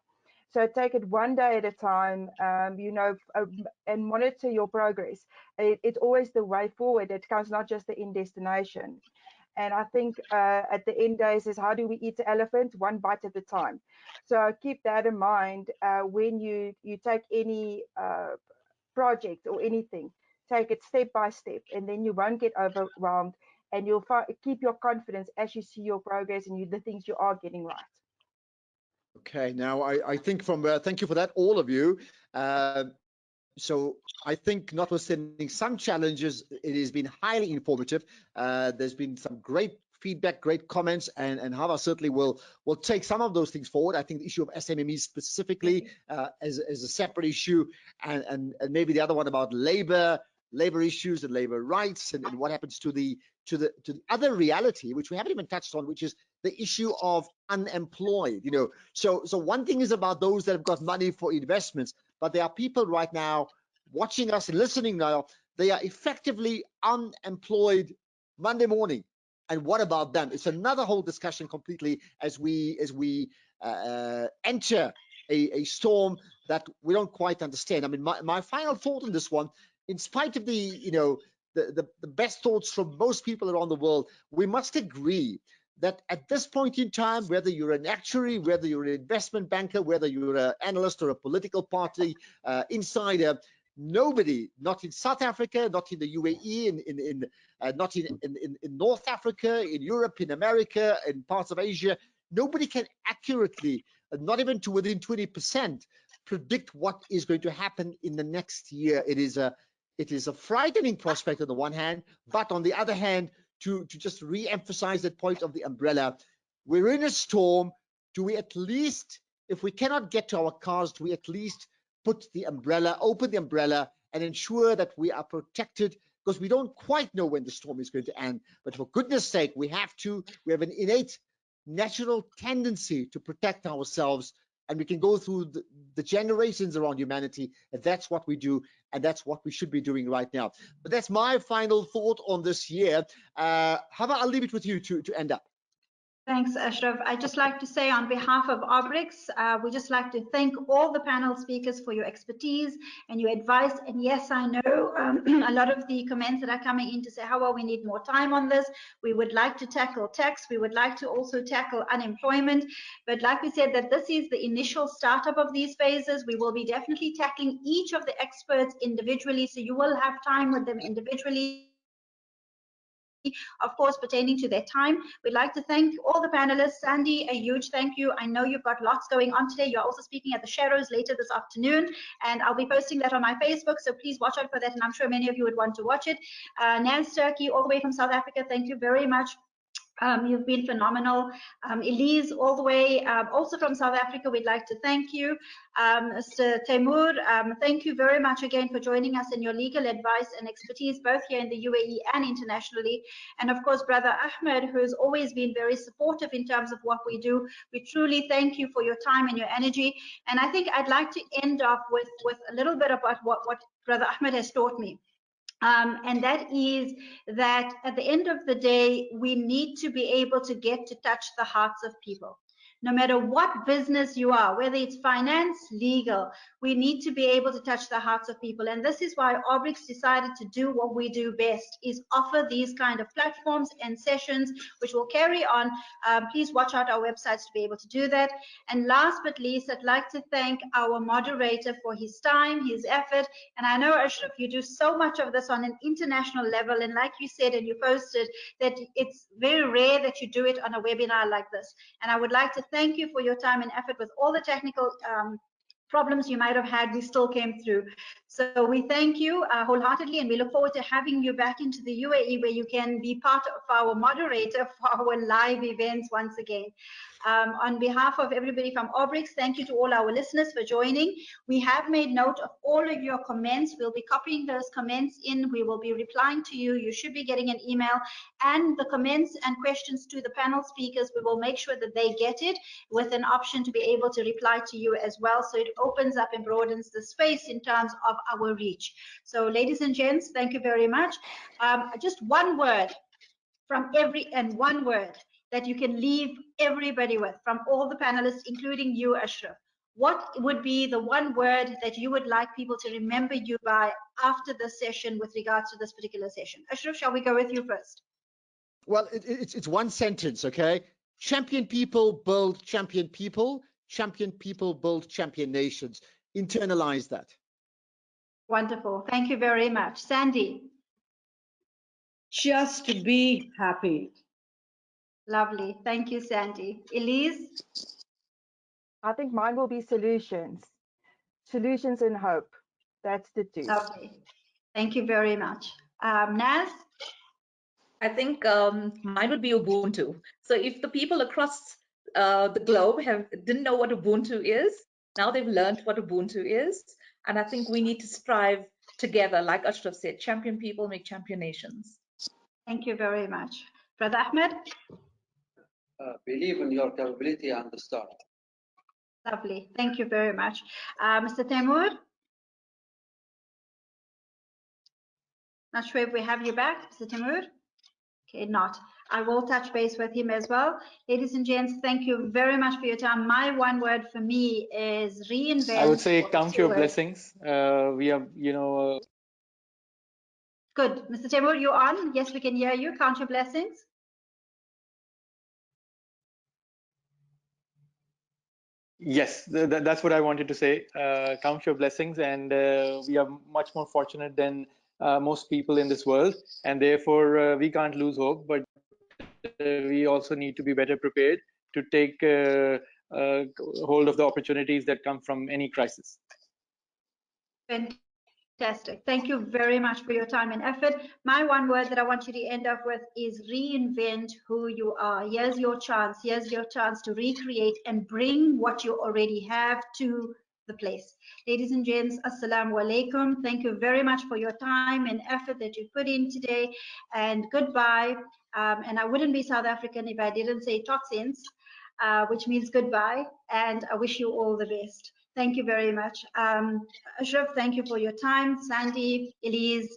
So take it one day at a time, and monitor your progress. It's always the way forward. It counts, not just the end destination. And I think at the end days is how do we eat the elephant one bite at a time. So keep that in mind when you take any project or anything. Take it step by step, and then you won't get overwhelmed, and you'll keep your confidence as you see your progress and the things you are getting right.
Okay, now I think from thank you for that, all of you. So I think, notwithstanding some challenges, it has been highly informative. There's been some great feedback, great comments, and Hawa certainly will take some of those things forward. I think the issue of SMMEs specifically as a separate issue, and maybe the other one about labor issues and labor rights, and what happens to the other reality, which we haven't even touched on, which is the issue of unemployed. So one thing is about those that have got money for investments, but there are people right now watching us and listening now. They are effectively unemployed Monday morning. And what about them? It's another whole discussion completely as we enter a storm that we don't quite understand. I mean, my final thought on this one, in spite of the the best thoughts from most people around the world, we must agree that at this point in time, whether you're an actuary, whether you're an investment banker, whether you're an analyst or a political party insider, nobody, not in South Africa, not in the UAE, not in North Africa, in Europe, in America, in parts of Asia, nobody can accurately, not even to within 20%, predict what is going to happen in the next year. It is a frightening prospect on the one hand, but on the other hand, to just re-emphasize that point of the umbrella, we're in a storm. Do we at least, if we cannot get to our cars, do we at least put the umbrella, open the umbrella, and ensure that we are protected, because we don't quite know when the storm is going to end. But for goodness sake, we have an innate natural tendency to protect ourselves, and we can go through the generations around humanity, and that's what we do, and that's what we should be doing right now. But that's my final thought on this year. Hawa, I'll leave it with you to end up.
Thanks, Ashraf. I'd just like to say on behalf of Orbrix, we just like to thank all the panel speakers for your expertise and your advice. And yes, I know a lot of the comments that are coming in to say, Hawa, we need more time on this. We would like to tackle tax. We would like to also tackle unemployment. But like we said, that this is the initial startup of these phases. We will be definitely tackling each of the experts individually. So you will have time with them individually, of course, pertaining to their time. We'd like to thank all the panelists. Sandy, a huge thank you. I know you've got lots going on today. You're also speaking at the Shadows later this afternoon, and I'll be posting that on my Facebook, so please watch out for that, and I'm sure many of you would want to watch it. Naz Turkey, all the way from South Africa, thank you very much. You've been phenomenal. Elise, all the way also from South Africa, we'd like to thank you. Mr. Taimur, thank you very much again for joining us and your legal advice and expertise, both here in the UAE and internationally. And of course, Brother Ahmed, who's always been very supportive in terms of what we do. We truly thank you for your time and your energy. And I think I'd like to end off with a little bit about what Brother Ahmed has taught me. And that is that at the end of the day, we need to be able to get to touch the hearts of people. No matter what business you are, whether it's finance, legal, we need to be able to touch the hearts of people. And this is why Orbrix decided to do what we do best, is offer these kind of platforms and sessions, which will carry on. Please watch out our websites to be able to do that. And last but least, I'd like to thank our moderator for his time, his effort. And I know, Ashraf, you do so much of this on an international level. And like you said, and you posted, that it's very rare that you do it on a webinar like this. And I would like to thank you for your time and effort with all the technical problems you might have had. We still came through. So we thank you wholeheartedly, and we look forward to having you back into the UAE, where you can be part of our moderator for our live events once again. On behalf of everybody from Orbrix, thank you to all our listeners for joining. We have made note of all of your comments. We'll be copying those comments in. We will be replying to you. You should be getting an email, and the comments and questions to the panel speakers, we will make sure that they get it with an option to be able to reply to you as well. So it opens up and broadens the space in terms of our reach. So ladies and gents, thank you very much. Just one word from one word that you can leave everybody with, from all the panelists, including you, Ashraf. What would be the one word that you would like people to remember you by after the session with regards to this particular session? Ashraf, shall we go with you first?
Well, it's one sentence, okay? Champion people build champion people. Champion people build champion nations. Internalize that.
Wonderful. Thank you very much. Sandy?
Just be happy.
Lovely. Thank you, Sandy. Elise?
I think mine will be solutions. Solutions and hope. That's the two.
Lovely. Thank you very much. Naz?
I think mine would be Ubuntu. So if the people across the globe didn't know what Ubuntu is, now they've learned what Ubuntu is. And I think we need to strive together, like Ashraf said, champion people make champion nations.
Thank you very much. Brother Ahmed?
Believe in your capability and start.
Lovely. Thank you very much. Mr. Taimur? Not sure if we have you back, Mr. Taimur? Okay, not. I will touch base with him as well. Ladies and gents, thank you very much for your time. My one word for me is reinvent.
I would say count your blessings. We are,
Good. Mr. Temur, you're on. Yes, we can hear you. Count your blessings.
Yes, that's what I wanted to say. Count your blessings, and we are much more fortunate than most people in this world, and therefore we can't lose hope, but we also need to be better prepared to take hold of the opportunities that come from any crisis.
Fantastic. Thank you very much for your time and effort. My one word that I want you to end up with is reinvent who you are. Here's your chance. Here's your chance to recreate and bring what you already have to the place. Ladies and gents, assalamu alaikum. Thank you very much for your time and effort that you put in today, and goodbye. And I wouldn't be South African if I didn't say toxins, which means goodbye, and I wish you all the best. Thank you very much. Ashraf, thank you for your time. Sandy, Elise,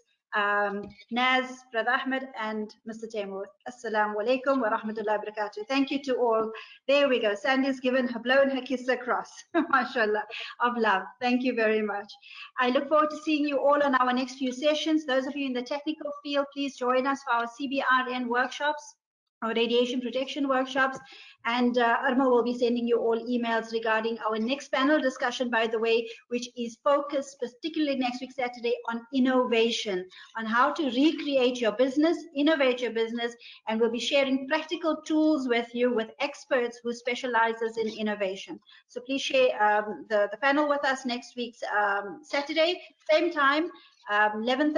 Naz, Brother Ahmed, and Mr. Temur. Assalamu alaikum wa rahmatullahi wa barakatuh. Thank you to all. There we go. Sandy's blown her kiss across. MashaAllah, of love. Thank you very much. I look forward to seeing you all on our next few sessions. Those of you in the technical field, please join us for our CBRN workshops, our radiation protection workshops, and Arma will be sending you all emails regarding our next panel discussion, by the way, which is focused particularly next week, Saturday, on innovation, on how to recreate your business, innovate your business, and we'll be sharing practical tools with you with experts who specializes in innovation. So please share the panel with us next week, Saturday, same time, 11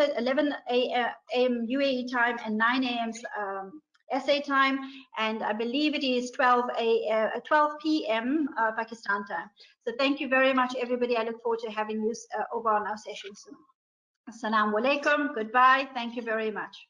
a.m. UAE time and 9 a.m. SA time, and I believe it is 12 p.m. Pakistan time. So thank you very much, everybody. I look forward to having you over on our session soon. Assalamu alaikum. Goodbye. Thank you very much.